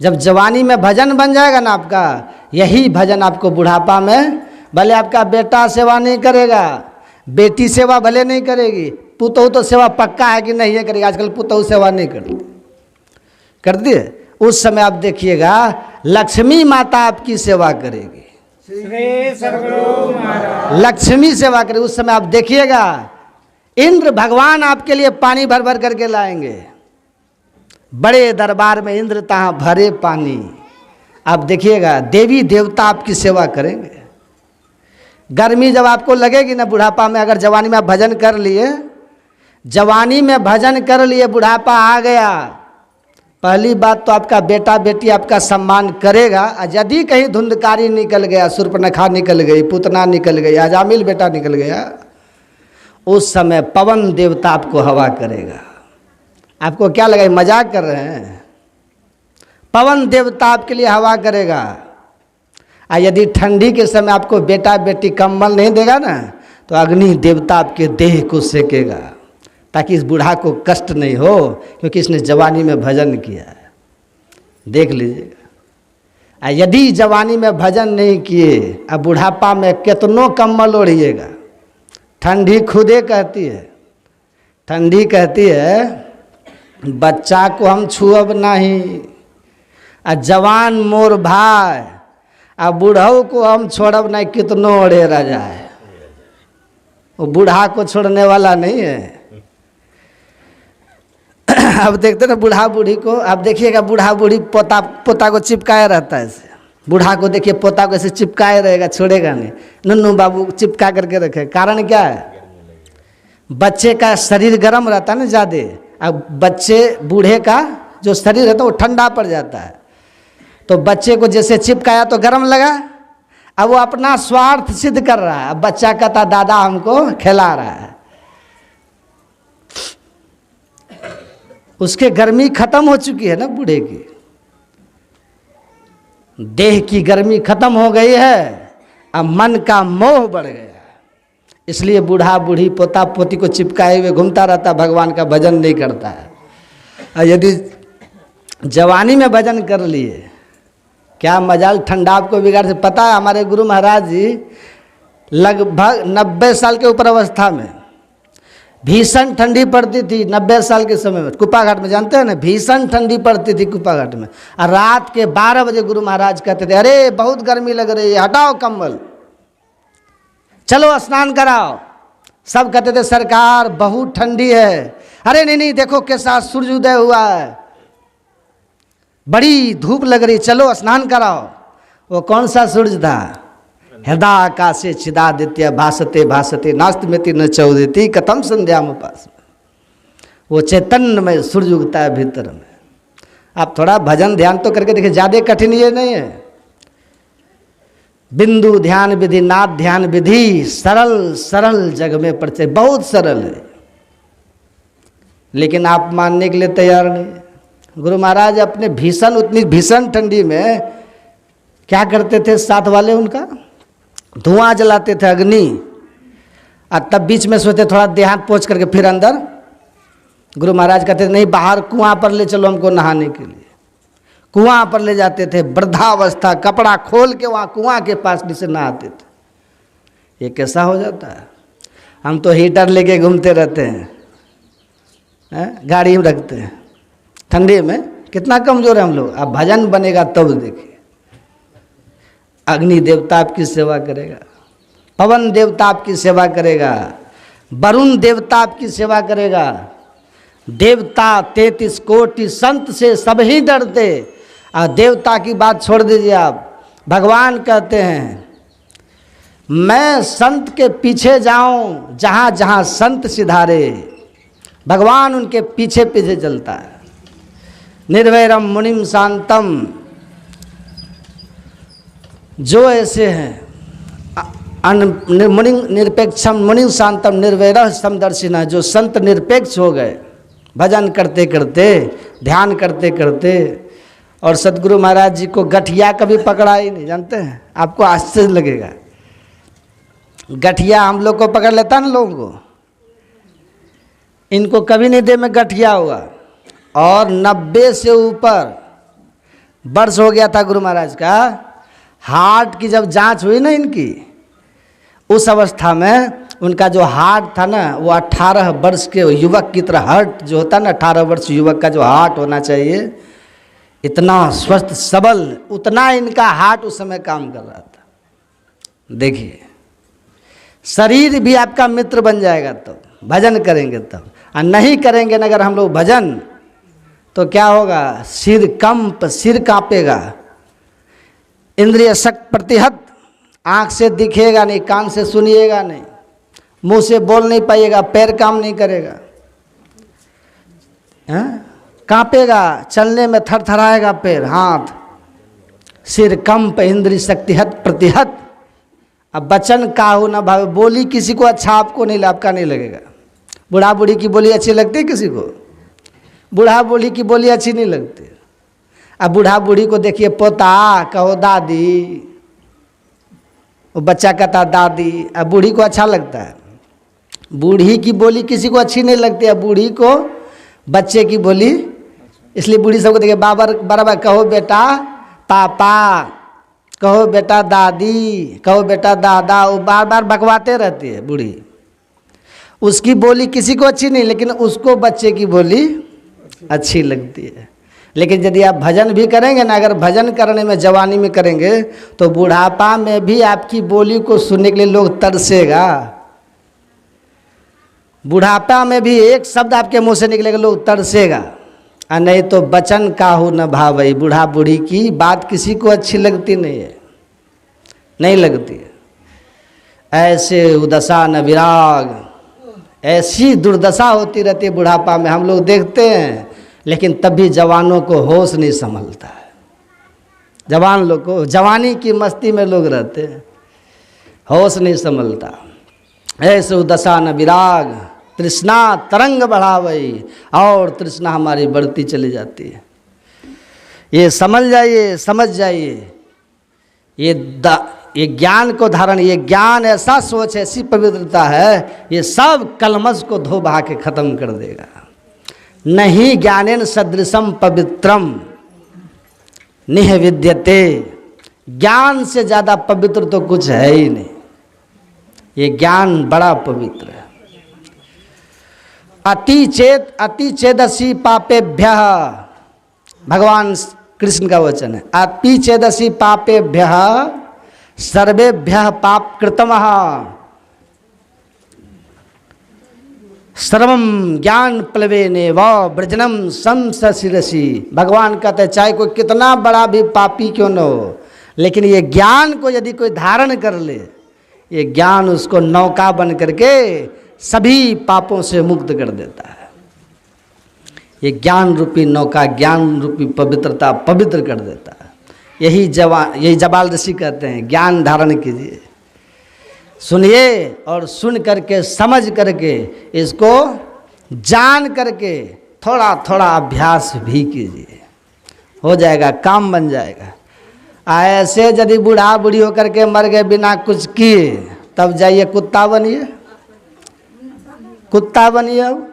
जब जवानी में भजन बन जाएगा ना आपका, यही भजन आपको बुढ़ापा में, भले आपका बेटा सेवा नहीं करेगा, बेटी सेवा भले नहीं करेगी, पुतहू तो सेवा पक्का है कि नहीं है करेगी। आजकल पुतहू सेवा नहीं करती है। उस समय आप देखिएगा लक्ष्मी माता आपकी सेवा करेगी, लक्ष्मी सेवा करेगी। उस समय आप देखिएगा इंद्र भगवान आपके लिए पानी भर भर करके लाएंगे। बड़े दरबार में इंद्र तहाँ भरे पानी। आप देखिएगा देवी देवता आपकी सेवा करेंगे। गर्मी जब आपको लगेगी ना बुढ़ापा में, अगर जवानी में आप भजन कर लिए, जवानी में भजन कर लिए, बुढ़ापा आ गया, पहली बात तो आपका बेटा बेटी आपका सम्मान करेगा। यदि कहीं धुंधकारी निकल गया, शूर्पणखा निकल गई, पूतना निकल गई, अजामिल बेटा निकल गया, उस समय पवन देवता आपको हवा करेगा। आपको क्या लगा मजाक कर रहे हैं? पवन देवता आपके लिए हवा करेगा। और यदि ठंडी के समय आपको बेटा बेटी कंबल नहीं देगा ना, तो अग्नि देवता आपके देह को सेकेगा, ताकि इस बूढ़ा को कष्ट नहीं हो, क्योंकि इसने जवानी में भजन किया है। देख लीजिएगा। यदि जवानी में भजन नहीं किए, अब बुढ़ापा में कितनों कंबल ओढ़िएगा। ठंडी खुदे कहती है, ठंडी कहती है बच्चा को हम छुअब नहीं, आ जवान मोर भाई, आ बूढ़ऊ को हम छोड़ब नहीं, कितनों ओढ़े रह जाए। वो बूढ़ा को छोड़ने वाला नहीं है। अब देखते ना बूढ़ा बूढ़ी को, आप देखिएगा बूढ़ा बूढ़ी पोता को चिपकाए रहता है ऐसे। बूढ़ा को देखिए पोता को ऐसे चिपकाए रहेगा, छोड़ेगा नहीं। नन्नू बाबू चिपका करके रखे। कारण क्या है? बच्चे का शरीर गर्म रहता है ना ज़्यादा, अब बच्चे बूढ़े का जो शरीर रहता है वो ठंडा पड़ जाता है। तो बच्चे को जैसे चिपकाया तो गर्म लगा, अब वो अपना स्वार्थ सिद्ध कर रहा है। अब बच्चा कहता दादा हमको खिला रहा है, उसके गर्मी खत्म हो चुकी है ना बूढ़े की, देह की गर्मी खत्म हो गई है। अब मन का मोह बढ़ गया, इसलिए बूढ़ा बूढ़ी पोता पोती को चिपकाए हुए घूमता रहता, भगवान का भजन नहीं करता है। और यदि जवानी में भजन कर लिए, क्या मजाल ठंडा आपको बिगाड़ से। पता है हमारे गुरु महाराज जी लगभग 90 साल के ऊपर अवस्था में, भीषण ठंडी पड़ती थी 90 साल के समय में, कुप्पा घाट में, जानते हैं ना, भीषण ठंडी पड़ती थी कुप्पा घाट में। और रात के 12 बजे गुरु महाराज कहते थे, अरे बहुत गर्मी लग रही है, हटाओ कंबल, चलो स्नान कराओ। सब कहते थे सरकार बहुत ठंडी है। अरे नहीं नहीं, देखो कैसा सूर्य उदय हुआ है, बड़ी धूप लग रही, चलो स्नान कराओ। वो कौन सा सूरज था? हृदय आकाशे चिदादित्य भासते भासते नास्तमेति न चौदिति कथम संध्याम उपास। वो चैतन्य में सूर्य उगता है भीतर में। आप थोड़ा भजन ध्यान तो करके देखिए, ज़्यादा कठिन ये नहीं है। बिंदु ध्यान विधि, नाद ध्यान विधि, सरल सरल जग में परिचय, बहुत सरल है, लेकिन आप मानने के लिए तैयार नहीं। गुरु महाराज अपने भीषण, उतनी भीषण ठंडी में क्या करते थे, साथ वाले उनका धुआं जलाते थे, अग्नि, और तब बीच में सोचते थोड़ा देहात पोंछ करके फिर अंदर। गुरु महाराज कहते नहीं, बाहर कुआं पर ले चलो हमको नहाने के लिए। कुआं पर ले जाते थे, वृद्धावस्था, कपड़ा खोल के वहाँ कुआं के पास नीचे नहाते थे। ये कैसा हो जाता है? हम तो हीटर लेके घूमते रहते हैं, गाड़ी में रखते हैं, ठंडी में कितना कमजोर है हम लोग। अब भजन बनेगा तब देखिए, अग्नि देवता आपकी सेवा करेगा, पवन देवता आपकी सेवा करेगा, वरुण देवता आपकी सेवा करेगा, देवता 33 कोटि संत से सब ही डरते। और देवता की बात छोड़ दीजिए आप, भगवान कहते हैं मैं संत के पीछे जाऊं जहाँ जहाँ संत सिधारे, भगवान उनके पीछे पीछे चलता है। निर्वैरम मुनिम शांतम, जो ऐसे हैं मुनि निरपेक्षम मुनि शांतम निर्वैरः समदर्शिनः, जो संत निरपेक्ष हो गए भजन करते करते, ध्यान करते करते। और सदगुरु महाराज जी को गठिया कभी पकड़ा ही नहीं, जानते हैं? आपको आश्चर्य लगेगा, गठिया हम लोग को पकड़ लेता ना लोगों को, इनको कभी नहीं दे में गठिया हुआ। और 90 से ऊपर वर्ष हो गया था गुरु महाराज का। हार्ट की जब जांच हुई ना इनकी, उस अवस्था में उनका जो हार्ट था ना, वो 18 वर्ष के युवक की तरह, हार्ट जो होता ना 18 वर्ष युवक का जो हार्ट होना चाहिए, इतना स्वस्थ सबल, उतना इनका हार्ट उस समय काम कर रहा था। देखिए, शरीर भी आपका मित्र बन जाएगा तब भजन करेंगे तब। और नहीं करेंगे ना अगर हम लोग भजन, तो क्या होगा? सिर कांपेगा, इंद्रिय शक्त प्रतिहत, आँख से दिखेगा नहीं, कान से सुनिएगा नहीं, मुंह से बोल नहीं पाइएगा, पैर काम नहीं करेगा, कांपेगा, चलने में थरथराएगा पैर हाथ, सिर कंप, इंद्रिय शक्तिहत प्रतिहत। अब वचन काहू न भावे, बोली किसी को अच्छा आपको नहीं, आपका नहीं लगेगा। बूढ़ा बूढ़ी की बोली अच्छी लगती है किसी को? बूढ़ा बूढ़ी की बोली अच्छी नहीं लगती। अब बूढ़ा बूढ़ी को देखिए, पोता कहो दादी, वो बच्चा कहता दादी, अब बूढ़ी को अच्छा लगता है। बूढ़ी की बोली किसी को अच्छी नहीं लगती है, बूढ़ी को बच्चे की बोली। इसलिए बूढ़ी सबको देखिए, बराबर कहो बेटा पापा, कहो बेटा दादी, कहो बेटा दादा, वो बार बार बकवाते रहती है बूढ़ी। उसकी बोली किसी को अच्छी नहीं, लेकिन उसको बच्चे की बोली अच्छी लगती है। लेकिन यदि आप भजन भी करेंगे ना, अगर भजन करने में जवानी में करेंगे, तो बुढ़ापा में भी आपकी बोली को सुनने के लिए लोग तरसेगा। बुढ़ापा में भी एक शब्द आपके मुंह से निकलेगा, लोग तरसेगा। और नहीं तो बचन काहू न भावई, बूढ़ा बूढ़ी की बात किसी को अच्छी लगती नहीं है, नहीं लगती है। ऐसे उदशा न विराग, ऐसी दुर्दशा होती रहती है बुढ़ापा में, हम लोग देखते हैं। लेकिन तब भी जवानों को होश नहीं संभलता है। जवान लोग को, जवानी की मस्ती में लोग रहते हैं, होश नहीं संभलता। ऐसे उदशा न विराग, तृष्णा तरंग बढ़ावई, और तृष्णा हमारी बढ़ती चली जाती है। ये समझ जाइए, समझ जाइए। ये ज्ञान को धारण, ये ज्ञान ऐसा सोच, ऐसी पवित्रता है, ये सब कलमश को धो बहा के खत्म कर देगा। नहीं ज्ञानेन सदृशम पवित्रम निह विद्यते, ज्ञान से ज़्यादा पवित्र तो कुछ है ही नहीं। ये ज्ञान बड़ा पवित्र है। अति चेदसी पापेभ्य, भगवान कृष्ण का वचन है, अति चेदसी पापेभ्य सर्वेभ्य पाप कृतमः सर्वम ज्ञान प्लवेने व ब्रजनम संसशिरसी। भगवान कहते हैं चाहे कोई कितना बड़ा भी पापी क्यों न हो, लेकिन ये ज्ञान को यदि कोई धारण कर ले, ये ज्ञान उसको नौका बन करके सभी पापों से मुक्त कर देता है। ये ज्ञान रूपी नौका, ज्ञान रूपी पवित्रता पवित्र कर देता है। यही जबाल ऋषि कहते हैं ज्ञान धारण कीजिए, सुनिए और सुन करके समझ करके इसको जान करके थोड़ा थोड़ा अभ्यास भी कीजिए, हो जाएगा, काम बन जाएगा। ऐसे यदि बूढ़ा बूढ़ी होकर के मर गए बिना कुछ किए, तब जाइए कुत्ता बनिए, कुत्ता बनिए। अब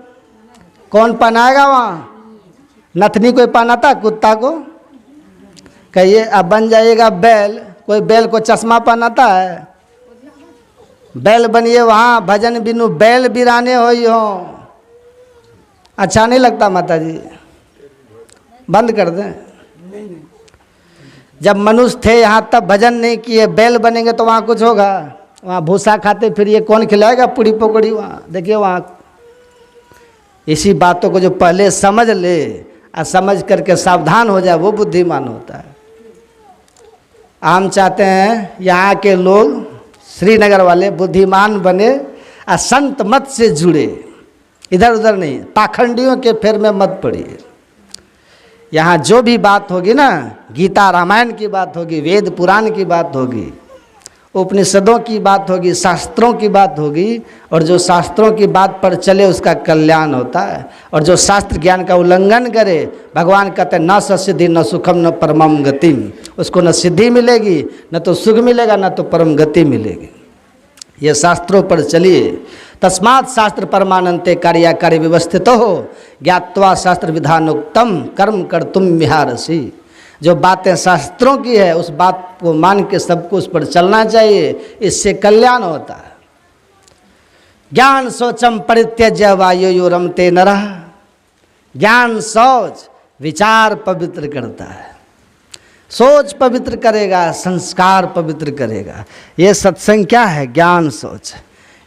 कौन पहनाएगा वहाँ? नथनी कोई पहनाता कुत्ता को? कहिए अब बन जाइएगा बैल, कोई बैल को चश्मा पहनाता है? बैल बनिए वहाँ, भजन बिनु बैल बिराने हो। अच्छा नहीं लगता माता जी? बंद कर दें। जब मनुष्य थे यहाँ तब भजन नहीं किए, बैल बनेंगे तो वहाँ कुछ होगा? वहाँ भूसा खाते फिर ये कौन खिलाएगा पूड़ी पकौड़ी? वहाँ देखिए, वहाँ इसी बातों को जो पहले समझ ले और समझ करके सावधान हो जाए वो बुद्धिमान होता है। हम चाहते हैं यहाँ के लोग, श्रीनगर वाले बुद्धिमान बने और संत मत से जुड़े, इधर उधर नहीं, पाखंडियों के फेर में मत पड़िए। यहाँ जो भी बात होगी ना, गीता रामायण की बात होगी, वेद पुराण की बात होगी, उपनिषदों की बात होगी, शास्त्रों की बात होगी, और जो शास्त्रों की बात पर चले उसका कल्याण होता है। और जो शास्त्र ज्ञान का उल्लंघन करे, भगवान कहते हैं न ससिद्धि न सुखम न परमम गतिम, उसको न सिद्धि मिलेगी, न तो सुख मिलेगा, न तो परम गति मिलेगी। ये शास्त्रों पर चलिए। तस्मात् शास्त्र परमानंते कार्याकारी व्यवस्थित हो, ज्ञात्वा शास्त्र विधानोक्तम कर्म कर्तुम मिहारसी। जो बातें शास्त्रों की है उस बात को मान के सबको उस पर चलना चाहिए, इससे कल्याण होता है। ज्ञान शौचम परित्यज्य वायुयो रमते नरः, ज्ञान शौच विचार पवित्र करता है। सोच पवित्र करेगा, संस्कार पवित्र करेगा। ये सत्संग क्या है? ज्ञान सोच।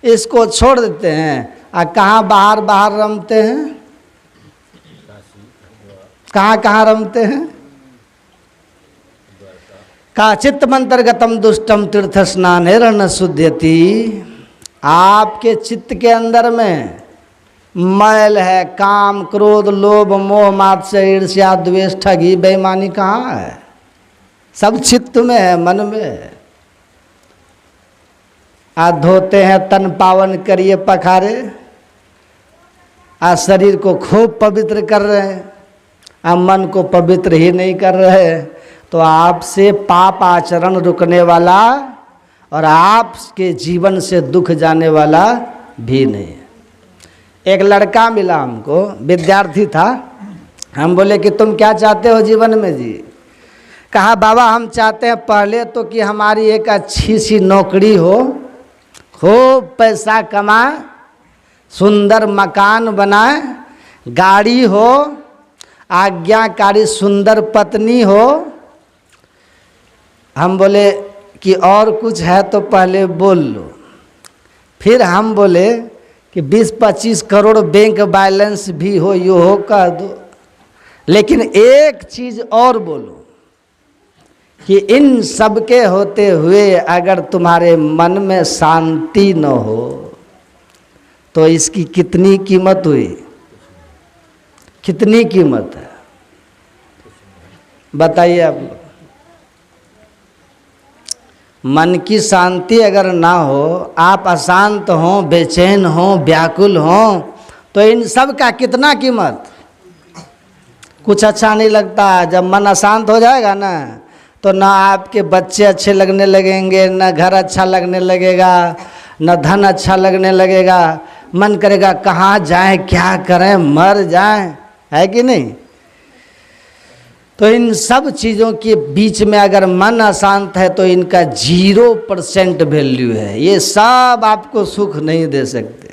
इसको छोड़ देते हैं और कहाँ बाहर बाहर रमते हैं, कहाँ कहाँ रमते हैं। काचित मंत्रगतम दुष्टम तीर्थ स्नान न शुद्ध्यति। आपके चित्त के अंदर में मैल है, काम क्रोध लोभ मोह मात्सर्य ईर्ष्या द्वेष ठगी बेईमानी कहाँ है? सब चित्त में है, मन में है। आज धोते हैं तन पावन करिए पखारे, आज शरीर को खूब पवित्र कर रहे हैं, अब मन को पवित्र ही नहीं कर रहे, तो आपसे पाप आचरण रुकने वाला और आपके जीवन से दुख जाने वाला भी नहीं है। एक लड़का मिला हमको, विद्यार्थी था। हम बोले कि तुम क्या चाहते हो जीवन में जी? कहा बाबा हम चाहते हैं पहले तो कि हमारी एक अच्छी सी नौकरी हो, खूब पैसा कमाए, सुंदर मकान बनाए, गाड़ी हो, आज्ञाकारी सुंदर पत्नी हो। हम बोले कि और कुछ है तो पहले बोल लो। फिर हम बोले कि 20-25 करोड़ बैंक बैलेंस भी हो, यो हो कह दो, लेकिन एक चीज़ और बोलो कि इन सब के होते हुए अगर तुम्हारे मन में शांति न हो तो इसकी कितनी कीमत हुई? कितनी कीमत है बताइए आप। मन की शांति अगर ना हो, आप अशांत हो, बेचैन हो, व्याकुल हो, तो इन सब का कितना कीमत? कुछ अच्छा नहीं लगता। जब मन अशांत हो जाएगा ना तो ना आपके बच्चे अच्छे लगने लगेंगे, न घर अच्छा लगने लगेगा, न धन अच्छा लगने लगेगा। मन करेगा कहाँ जाएं, क्या करें, मर जाएं, है कि नहीं? तो इन सब चीज़ों के बीच में अगर मन अशांत है तो इनका 0% वैल्यू है। ये सब आपको सुख नहीं दे सकते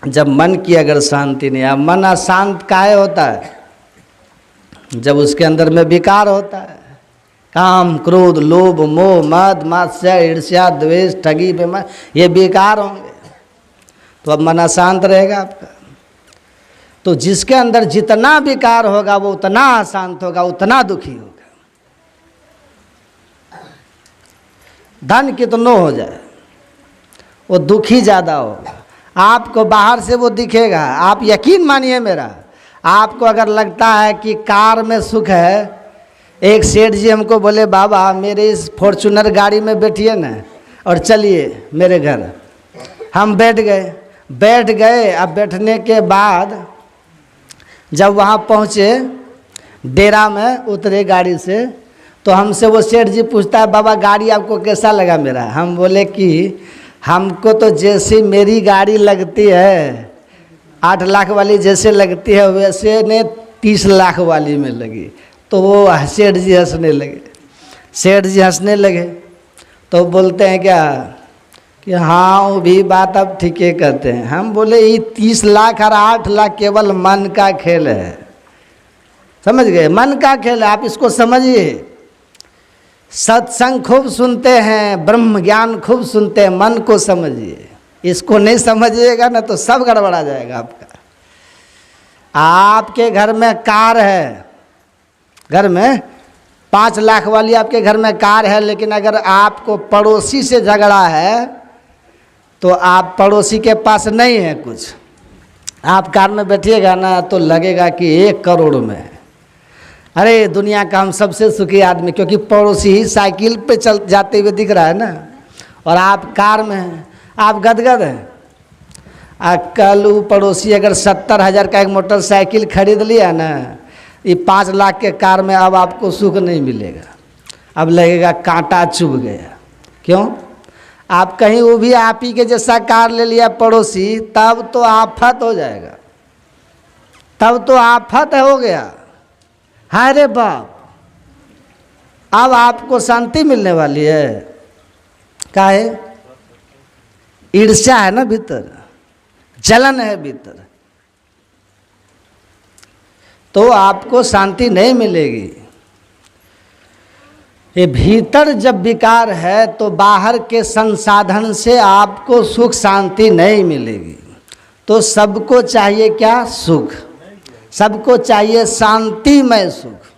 जब मन की अगर शांति नहीं। अब मन अशांत काहे होता है? जब उसके अंदर में विकार होता है, काम, क्रोध, लोभ, मोह, मद, मात्सर्य, ईर्ष्या, द्वेष, ठगी, बेईमान, ये विकार होंगे। तो अब मन अशांत रहेगा आपका। तो जिसके अंदर जितना विकार होगा वो उतना अशांत होगा, उतना दुखी होगा। धन कितनो हो जाए वो दुखी ज़्यादा होगा। आपको बाहर से वो दिखेगा, आप यकीन मानिए मेरा। आपको अगर लगता है कि कार में सुख है, एक सेठ जी हमको बोले बाबा मेरे इस फॉर्चूनर गाड़ी में बैठिए ना और चलिए मेरे घर। हम बैठ गए। अब बैठने के बाद जब वहाँ पहुँचे, डेरा में उतरे गाड़ी से, तो हमसे वो सेठ जी पूछता है बाबा गाड़ी आपको कैसा लगा मेरा? हम बोले कि हमको तो जैसी मेरी गाड़ी लगती है 8 लाख वाली जैसे लगती है वैसे ने 30 लाख वाली में लगी। तो वो सेठ जी हंसने लगे। तो बोलते हैं क्या कि हाँ वो भी बात अब ठीक है कहते हैं। हम बोले ये 30 लाख और 8 लाख केवल मन का खेल है, समझ गए? मन का खेल है, आप इसको समझिए। सत्संग खूब सुनते हैं, ब्रह्म ज्ञान खूब सुनते हैं, मन को समझिए। इसको नहीं समझिएगा ना तो सब गड़बड़ा जाएगा आपका। आपके घर में कार है, घर में 5 लाख वाली आपके घर में कार है, लेकिन अगर आपको पड़ोसी से झगड़ा है तो आप पड़ोसी के पास नहीं है कुछ, आप कार में बैठिएगा ना तो लगेगा कि 1 करोड़ में है। अरे दुनिया का हम सबसे सुखी आदमी, क्योंकि पड़ोसी ही साइकिल पे चल जाते हुए दिख रहा है ना, और आप कार में हैं, आप गदगद हैं। कल वो पड़ोसी अगर 70,000 का एक मोटरसाइकिल खरीद लिया ना, ये 5 लाख के कार में अब आपको सुख नहीं मिलेगा। अब लगेगा कांटा चुभ गया। क्यों? आप कहीं वो भी आप ही के जैसा कार ले लिया पड़ोसी, तब तो आफत हो जाएगा, तब तो आफत हो गया। हाय रे बाप, अब आपको शांति मिलने वाली है? काहे? ईर्ष्या है ना भीतर, जलन है भीतर, तो आपको शांति नहीं मिलेगी। ये भीतर जब विकार है तो बाहर के संसाधन से आपको सुख शांति नहीं मिलेगी। तो सबको चाहिए क्या? सुख। सबको चाहिए शांतिमय सुख।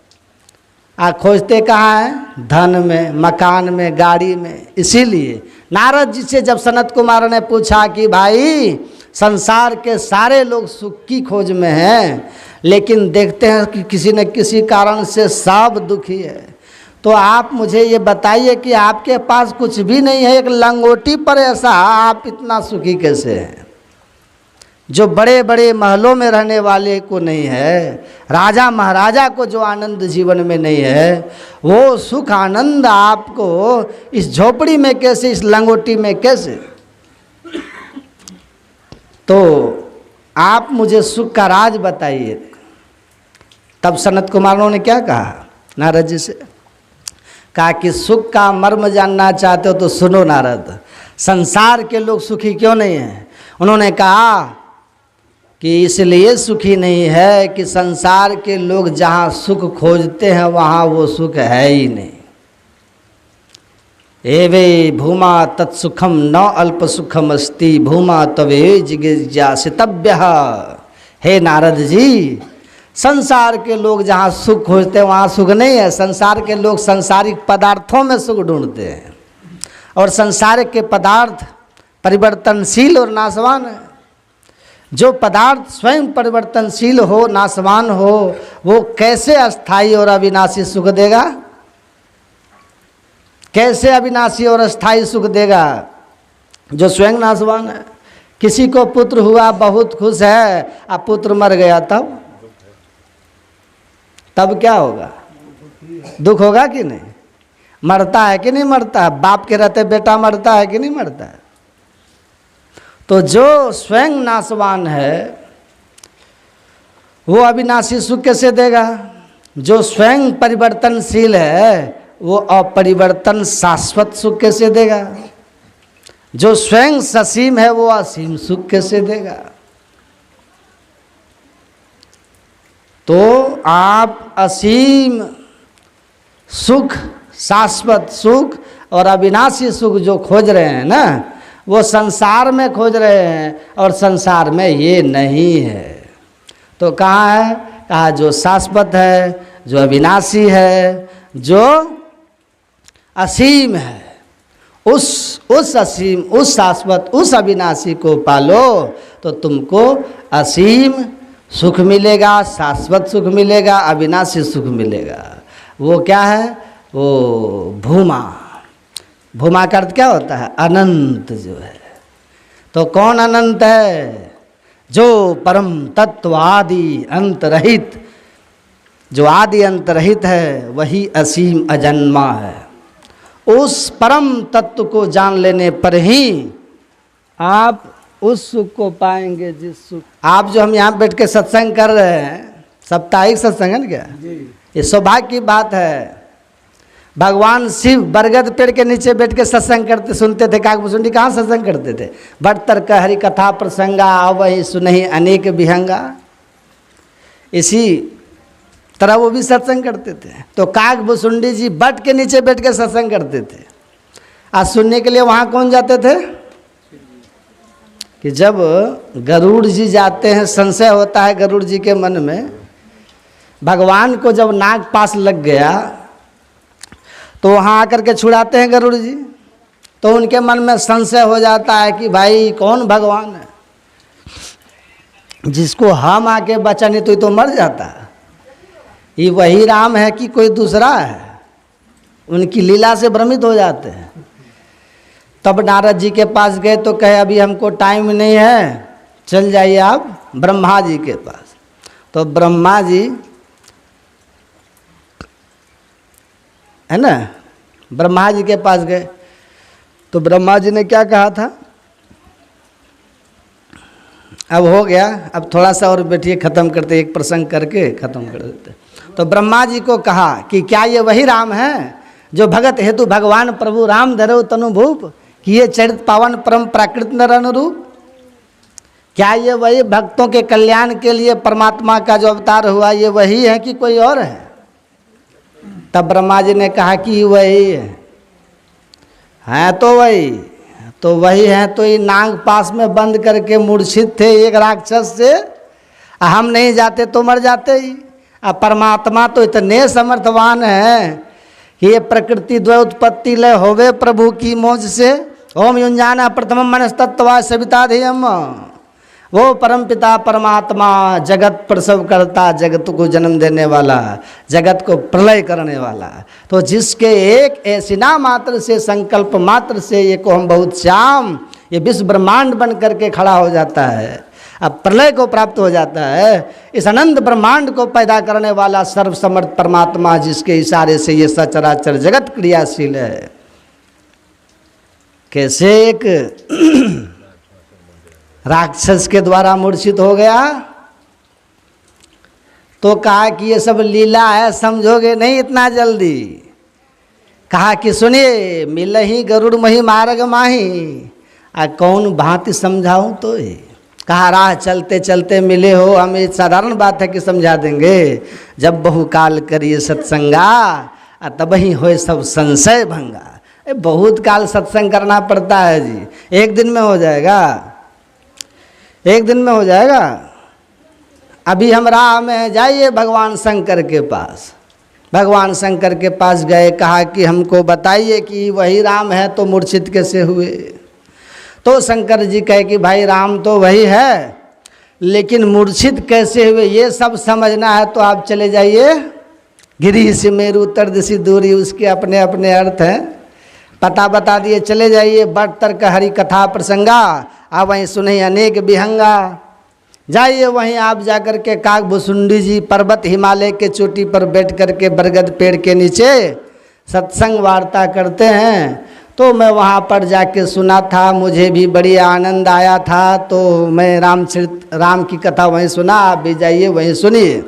आप खोजते कहाँ हैं? धन में, मकान में, गाड़ी में। इसीलिए नारद जी से जब सनत कुमार ने पूछा कि भाई संसार के सारे लोग सुख की खोज में हैं, लेकिन देखते हैं कि किसी न किसी कारण से सब दुखी है, तो आप मुझे ये बताइए कि आपके पास कुछ भी नहीं है, एक लंगोटी पर ऐसा आप इतना सुखी कैसे हैं? जो बड़े बड़े महलों में रहने वाले को नहीं है, राजा महाराजा को जो आनंद जीवन में नहीं है, वो सुख आनंद आपको इस झोपड़ी में कैसे, इस लंगोटी में कैसे? तो आप मुझे सुख का राज बताइए। तब सनत कुमारों ने क्या कहा नारद जी से? कहा कि सुख का मर्म जानना चाहते हो तो सुनो नारद, संसार के लोग सुखी क्यों नहीं हैं? उन्होंने कहा कि इसलिए सुखी नहीं है कि संसार के लोग जहाँ सुख खोजते हैं वहाँ वो सुख है ही नहीं। एवे भूमा तत्सुखम न अल्प सुखम अस्ति भूमा तवे जिज्ञासितव्यः। हे नारद जी, संसार के लोग जहाँ सुख खोजते हैं वहाँ सुख नहीं है। संसार के लोग सांसारिक पदार्थों में सुख ढूंढते हैं, और संसार के पदार्थ परिवर्तनशील और नाशवान है। जो पदार्थ स्वयं परिवर्तनशील हो, नाशवान हो, वो कैसे अस्थाई और अविनाशी सुख देगा? कैसे अविनाशी और अस्थाई सुख देगा जो स्वयं नाशवान है? किसी को पुत्र हुआ, बहुत खुश है, अब पुत्र मर गया, तब क्या होगा? दुख होगा कि नहीं? मरता है कि नहीं मरता है? बाप के रहते बेटा मरता है कि नहीं मरता है? तो जो स्वयं नाशवान है वो अविनाशी सुख कैसे देगा? जो स्वयं परिवर्तनशील है वो अपरिवर्तन शाश्वत सुख कैसे देगा? जो स्वयं ससीम है वो असीम सुख कैसे देगा? तो आप असीम सुख, शाश्वत सुख और अविनाशी सुख जो खोज रहे हैं ना, वो संसार में खोज रहे हैं और संसार में ये नहीं है। तो कहाँ है? कहा जो शाश्वत है, जो अविनाशी है, जो असीम है, उस असीम, उस शाश्वत, उस अविनाशी को पालो तो तुमको असीम सुख मिलेगा, शाश्वत सुख मिलेगा, अविनाशी सुख मिलेगा। वो क्या है? वो भूमा। भूमा का अर्थ क्या होता है? अनंत जो है। तो कौन अनंत है? जो परम तत्व आदि अंत रहित, जो आदि अंत रहित है वही असीम अजन्मा है। उस परम तत्व को जान लेने पर ही आप उस सुख को पाएंगे जिस सुख। आप जो हम यहाँ बैठ के सत्संग कर रहे हैं, साप्ताहिक सत्संग है ना क्या? ये सौभाग्य की बात है। भगवान शिव बरगद पेड़ के नीचे बैठ के सत्संग करते सुनते थे। काकभूषुंडी कहाँ सत्संग करते थे? बट तर्क हरि कथा प्रसंगा आवहि सुनहि अनेक विहंगा। इसी तरह वो भी सत्संग करते थे। तो काकभूषुंडी जी बट के नीचे बैठ के सत्संग करते थे। आज सुनने के लिए वहाँ कौन जाते थे? कि जब गरुड़ जी जाते हैं, संशय होता है गरुड़ जी के मन में, भगवान को जब नाग पास लग गया तो वहाँ आकर के छुड़ाते हैं गरुड़ जी, तो उनके मन में संशय हो जाता है कि भाई कौन भगवान है जिसको हम आके बचा, नहीं तो मर जाता। ये वही राम है कि कोई दूसरा है? उनकी लीला से भ्रमित हो जाते हैं। तब नारद जी के पास गए तो कहे अभी हमको टाइम नहीं है, चल जाइए आप ब्रह्मा जी के पास। तो ब्रह्मा जी है ना, ब्रह्मा जी के पास गए तो ब्रह्मा जी ने क्या कहा था? अब हो गया, अब थोड़ा सा और बैठिए, ख़त्म करते, एक प्रसंग करके ख़त्म कर देते। तो ब्रह्मा जी को कहा कि क्या ये वही राम है जो भगत हेतु भगवान प्रभु राम धरो तनुभूप, कि ये चरित पावन परम प्राकृत नरन रूप? क्या ये वही भक्तों के कल्याण के लिए परमात्मा का जो अवतार हुआ ये वही है कि कोई और है? तब ब्रह्मा जी ने कहा कि वही है। तो वही है। तो ये नाग पास में बंद करके मूर्छित थे एक राक्षस से, हम नहीं जाते तो मर जाते ही। अब परमात्मा तो इतने समर्थवान है कि ये प्रकृति द्वय उत्पत्ति लय होवे प्रभु की मौज से। ओम युंजाना प्रथम मनस्तत्वा सविता ध्येयम। वो परमपिता परमात्मा जगत प्रसव करता, जगत को जन्म देने वाला, जगत को प्रलय करने वाला। तो जिसके एक ऐसिना मात्र से, संकल्प मात्र से ये को हम बहुत श्याम, ये विश्व ब्रह्मांड बन करके खड़ा हो जाता है, अब प्रलय को प्राप्त हो जाता है। इस अनंत ब्रह्मांड को पैदा करने वाला सर्वसमर्थ परमात्मा जिसके इशारे से ये सचराचर जगत क्रियाशील है, कैसे एक राक्षस के द्वारा मूर्छित हो गया? तो कहा कि ये सब लीला है, समझोगे नहीं इतना जल्दी। कहा कि सुनिए, मिलहि गरुड़ मही मार्ग माही, आ कौन भांति समझाऊं तो ही। कहा राह चलते चलते मिले हो, हमें साधारण बात है कि समझा देंगे। जब बहुकाल करिए सत्संगा, तब ही होए सब संशय भंगा। बहुत काल सत्संग करना पड़ता है जी, एक दिन में हो जाएगा? एक दिन में हो जाएगा? अभी हम राह में हैं, जाइए भगवान शंकर के पास। भगवान शंकर के पास गए, कहा कि हमको बताइए कि वही राम है तो मूर्छित कैसे हुए? तो शंकर जी कहे कि भाई राम तो वही है, लेकिन मूर्छित कैसे हुए ये सब समझना है तो आप चले जाइए गिरी से मेरु तर्दसी दूरी, उसके अपने अपने अर्थ हैं, पता बता दिए। चले जाइए बट तर्क हरि कथा प्रसंगा, वहीं सुनहि अनेक विहंगा। जाइए वहीं आप जाकर के काकभुसुंडी जी पर्वत हिमालय के चोटी पर बैठ कर के बरगद पेड़ के नीचे सत्संग वार्ता करते हैं। तो मैं वहाँ पर जाके सुना था, मुझे भी बड़ी आनंद आया था। तो मैं राम की कथा वहीं सुना, आप भी जाइए वहीं सुनिए,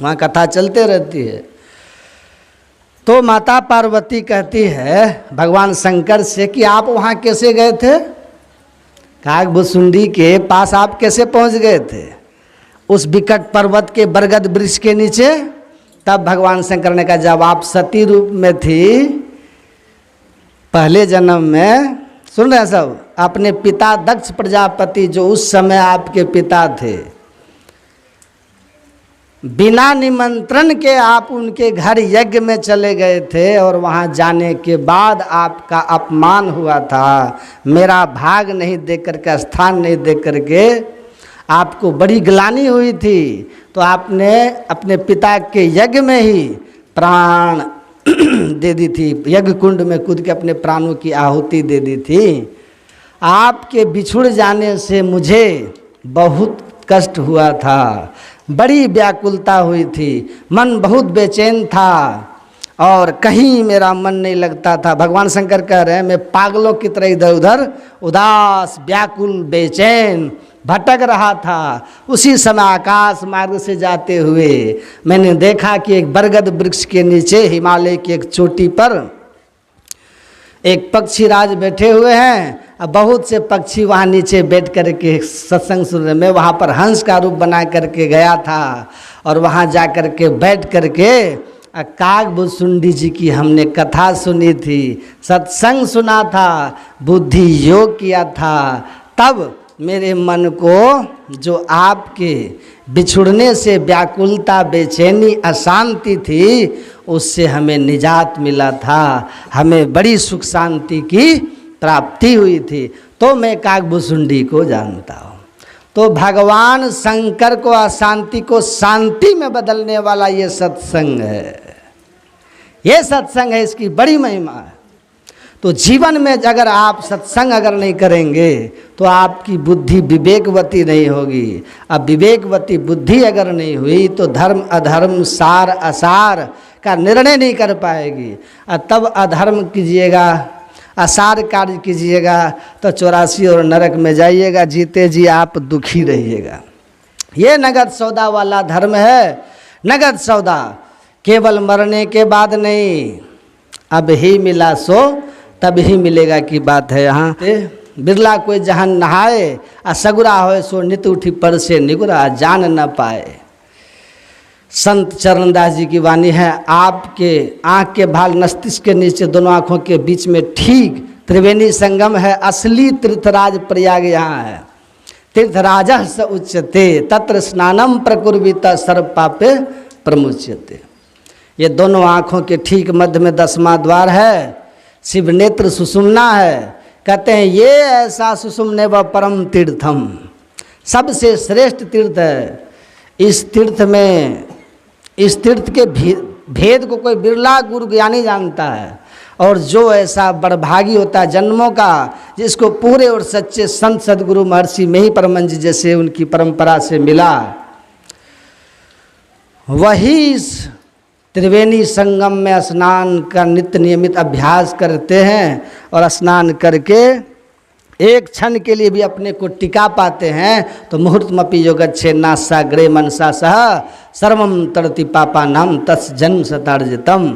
वहाँ कथा चलते रहती है। तो माता पार्वती कहती है भगवान शंकर से कि आप वहाँ कैसे गए थे, काकभुसुंडी के पास आप कैसे पहुँच गए थे, उस विकट पर्वत के बरगद वृक्ष के नीचे। तब भगवान शंकर ने कहा, जब आप सती रूप में थी पहले जन्म में, सुन रहे हैं सब, अपने पिता दक्ष प्रजापति जो उस समय आपके पिता थे, बिना निमंत्रण के आप उनके घर यज्ञ में चले गए थे और वहाँ जाने के बाद आपका अपमान हुआ था। मेरा भाग नहीं दे करके, स्थान नहीं दे करके आपको बड़ी ग्लानि हुई थी। तो आपने अपने पिता के यज्ञ में ही प्राण दे दी थी, यज्ञ कुंड में कूद के अपने प्राणों की आहुति दे दी थी। आपके बिछुड़ जाने से मुझे बहुत कष्ट हुआ था, बड़ी व्याकुलता हुई थी, मन बहुत बेचैन था और कहीं मेरा मन नहीं लगता था। भगवान शंकर कह रहे हैं मैं पागलों की तरह इधर उधर उदास व्याकुल बेचैन भटक रहा था। उसी समय आकाश मार्ग से जाते हुए मैंने देखा कि एक बरगद वृक्ष के नीचे हिमालय की एक चोटी पर एक पक्षी राज बैठे हुए हैं। अब बहुत से पक्षी वहाँ नीचे बैठ कर के सत्संग सुन रहे। मैं वहाँ पर हंस का रूप बना करके गया था और वहाँ जा कर के बैठ कर के काकभुसुंडी जी की हमने कथा सुनी थी, सत्संग सुना था, बुद्धि योग किया था। तब मेरे मन को जो आपके बिछुड़ने से व्याकुलता बेचैनी अशांति थी उससे हमें निजात मिला था, हमें बड़ी सुख शांति की प्राप्ति हुई थी। तो मैं काकभुसुंडी को जानता हूँ। तो भगवान शंकर को अशांति को शांति में बदलने वाला ये सत्संग है, ये सत्संग है, इसकी बड़ी महिमा है। तो जीवन में अगर आप सत्संग अगर नहीं करेंगे तो आपकी बुद्धि विवेकवती नहीं होगी। अब विवेकवती बुद्धि अगर नहीं हुई तो धर्म अधर्म सार असार का निर्णय नहीं कर पाएगी। और तब अधर्म कीजिएगा, असार कार्य कीजिएगा तो 84 और नरक में जाइएगा, जीते जी आप दुखी रहिएगा। ये नगद सौदा वाला धर्म है। नगद सौदा केवल मरने के बाद नहीं, अब ही मिला सो तब ही मिलेगा की बात है। यहाँ बिरला कोई जहाँ नहाए असगुरा होए सो नित उठी पर से निगुरा जान न पाए। संत चरणदास जी की वाणी है, आपके आँख के भाल नस्तिष्क के नीचे दोनों आँखों के बीच में ठीक त्रिवेणी संगम है। असली तीर्थराज प्रयाग यहाँ है। तीर्थराज स उच्यते तत्र स्नानम प्रकुर्वित सर्व पापे प्रमुच्यते। ये दोनों आँखों के ठीक मध्य में 10वां द्वार है, शिव नेत्र सुषुम्ना है। कहते हैं ये ऐसा सुषुम्ने व परम तीर्थम, सबसे श्रेष्ठ तीर्थ है। इस तीर्थ में, इस तीर्थ के भेद को कोई बिरला गुरु ज्ञानी जानता है। और जो ऐसा बड़भागी होता है जन्मों का, जिसको पूरे और सच्चे संत सदगुरु महर्षि मेही परमहंस जी जैसे उनकी परंपरा से मिला, वही इस त्रिवेणी संगम में स्नान का नित्य नियमित अभ्यास करते हैं और स्नान करके एक क्षण के लिए भी अपने को टिका पाते हैं। तो मुहूर्तमपि योगच्छेन्ना साग्रे मनसा सह सर्वम तरति पापा नाम तस् जन्म शतार्जितम।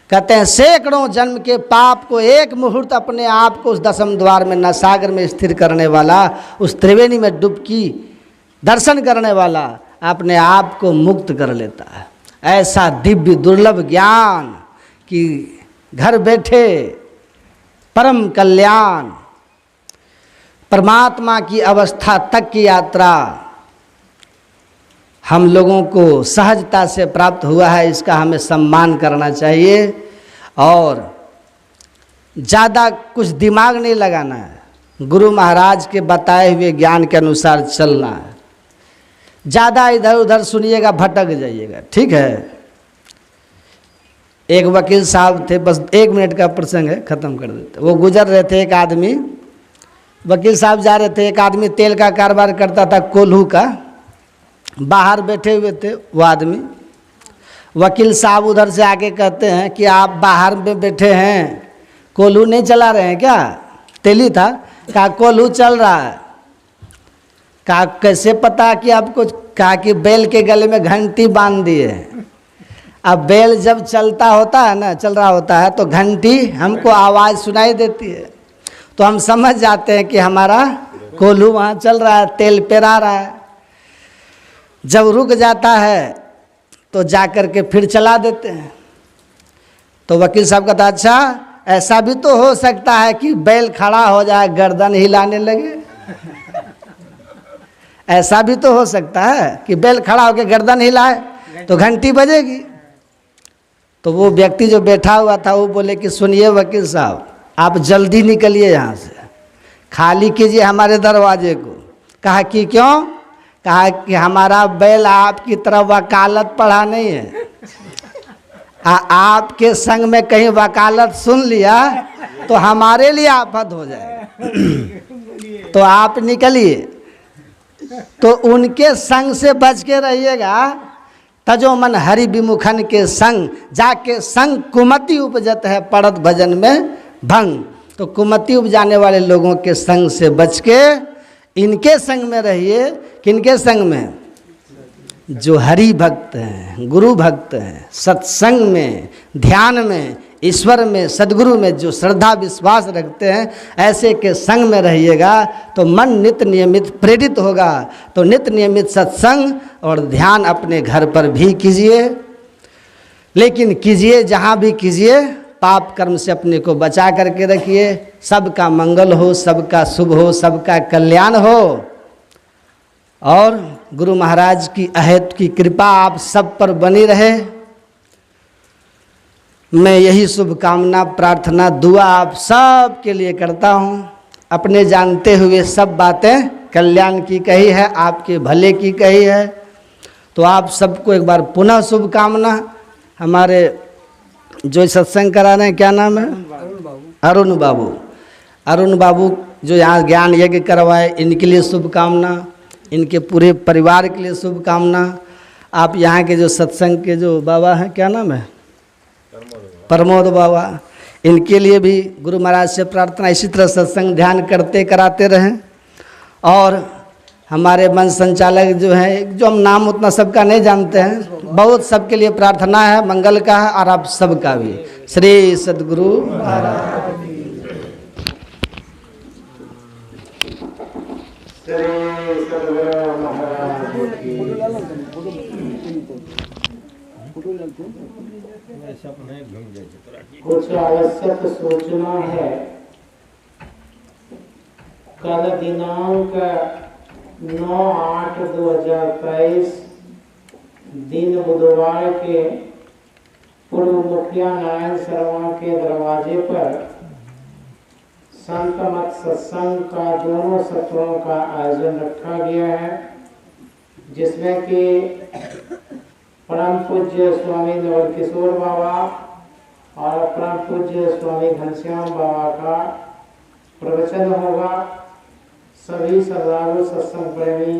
कहते हैं सैकड़ों जन्म के पाप को एक मुहूर्त अपने आप को उस 10वें द्वार में नसागर में स्थिर करने वाला, उस त्रिवेणी में डुबकी दर्शन करने वाला अपने आप को मुक्त कर लेता है। ऐसा दिव्य दुर्लभ ज्ञान कि घर बैठे परम कल्याण परमात्मा की अवस्था तक की यात्रा हम लोगों को सहजता से प्राप्त हुआ है। इसका हमें सम्मान करना चाहिए और ज़्यादा कुछ दिमाग नहीं लगाना है। गुरु महाराज के बताए हुए ज्ञान के अनुसार चलना है। ज़्यादा इधर उधर सुनिएगा भटक जाइएगा, ठीक है। एक वकील साहब थे, बस 1 मिनट का प्रसंग है, ख़त्म कर देते। वो गुजर रहे थे, एक आदमी, वकील साहब जा रहे थे, एक आदमी तेल का कारोबार करता था कोल्हू का, बाहर बैठे हुए थे वो आदमी। वकील साहब उधर से आके कहते हैं कि आप बाहर में बैठे हैं, कोल्हू नहीं चला रहे हैं क्या? तेली था। कहा कोल्हू चल रहा है। कहा कैसे पता कि आपको? कहा कि बैल के गले में घंटी बांध दिए। अब बैल जब चलता होता है ना, चल रहा होता है, तो घंटी हमको आवाज़ सुनाई देती है, तो हम समझ जाते हैं कि हमारा कोल्हू वहाँ चल रहा है, तेल पेरा रहा है। जब रुक जाता है तो जा कर के फिर चला देते हैं। तो वकील साहब कहता अच्छा ऐसा भी तो हो सकता है कि बैल खड़ा हो जाए, गर्दन हिलाने लगे। ऐसा भी तो हो सकता है कि बैल खड़ा होकर गर्दन हिलाए तो घंटी बजेगी। तो वो व्यक्ति जो बैठा हुआ था वो बोले कि सुनिए वकील साहब, आप जल्दी निकलिए यहाँ से, खाली कीजिए हमारे दरवाजे को। कहा कि क्यों? कहा कि हमारा बैल आपकी तरह वकालत पढ़ा नहीं है, आपके संग में कहीं वकालत सुन लिया तो हमारे लिए आफत हो जाए। तो आप निकलिए। तो उनके संग से बच के रहिएगा। तजो मन हरि विमुखन के संग, जाके संग कुमति उपजत है, पड़त भजन में भंग। तो कुमति उपजाने वाले लोगों के संग से बच के इनके संग में रहिए। किनके संग में? जो हरि भक्त हैं, गुरु भक्त हैं, सत्संग में, ध्यान में, ईश्वर में, सद्गुरु में जो श्रद्धा विश्वास रखते हैं, ऐसे के संग में रहिएगा तो मन नित्य नियमित प्रेरित होगा। तो नित्य नियमित सत्संग और ध्यान अपने घर पर भी कीजिए, लेकिन कीजिए जहाँ भी कीजिए पाप कर्म से अपने को बचा करके रखिए। सबका मंगल हो, सबका शुभ हो, सबका कल्याण हो, और गुरु महाराज की अहद की कृपा आप सब पर बनी रहे। मैं यही शुभकामना, प्रार्थना, दुआ आप सब के लिए करता हूँ। अपने जानते हुए सब बातें कल्याण की कही है, आपके भले की कही है। तो आप सबको एक बार पुनः शुभकामना। हमारे जो सत्संग करा रहे हैं, क्या नाम है? अरुण बाबू। अरुण बाबू जो यहाँ ज्ञान यज्ञ करवाए, इनके लिए शुभकामना, इनके पूरे परिवार के लिए शुभकामना। आप यहाँ के जो सत्संग के जो बाबा हैं, क्या नाम है? प्रमोद बाबा, इनके लिए भी गुरु महाराज से प्रार्थना, इसी तरह सत्संग ध्यान करते कराते रहें। और हमारे मंच संचालक जो हैं, जो हम नाम उतना सबका नहीं जानते हैं, बहुत सबके लिए प्रार्थना है, मंगल का है, और आप सबका भी। श्री सद्गुरु महाराज। कुछ आवश्यक सूचना है। कल दिनांक 9/8/2023 दिन बुधवार के पूर्व मुखिया नारायण शर्मा के दरवाजे पर संत मत सत्संग का दोनों सत्रों का आयोजन रखा गया है, जिसमें कि परम पूज्य स्वामी नवल किशोर बाबा और परम पूज्य स्वामी घनश्याम बाबा का प्रवचन होगा। सभी श्रद्धालु सत्संग प्रेमी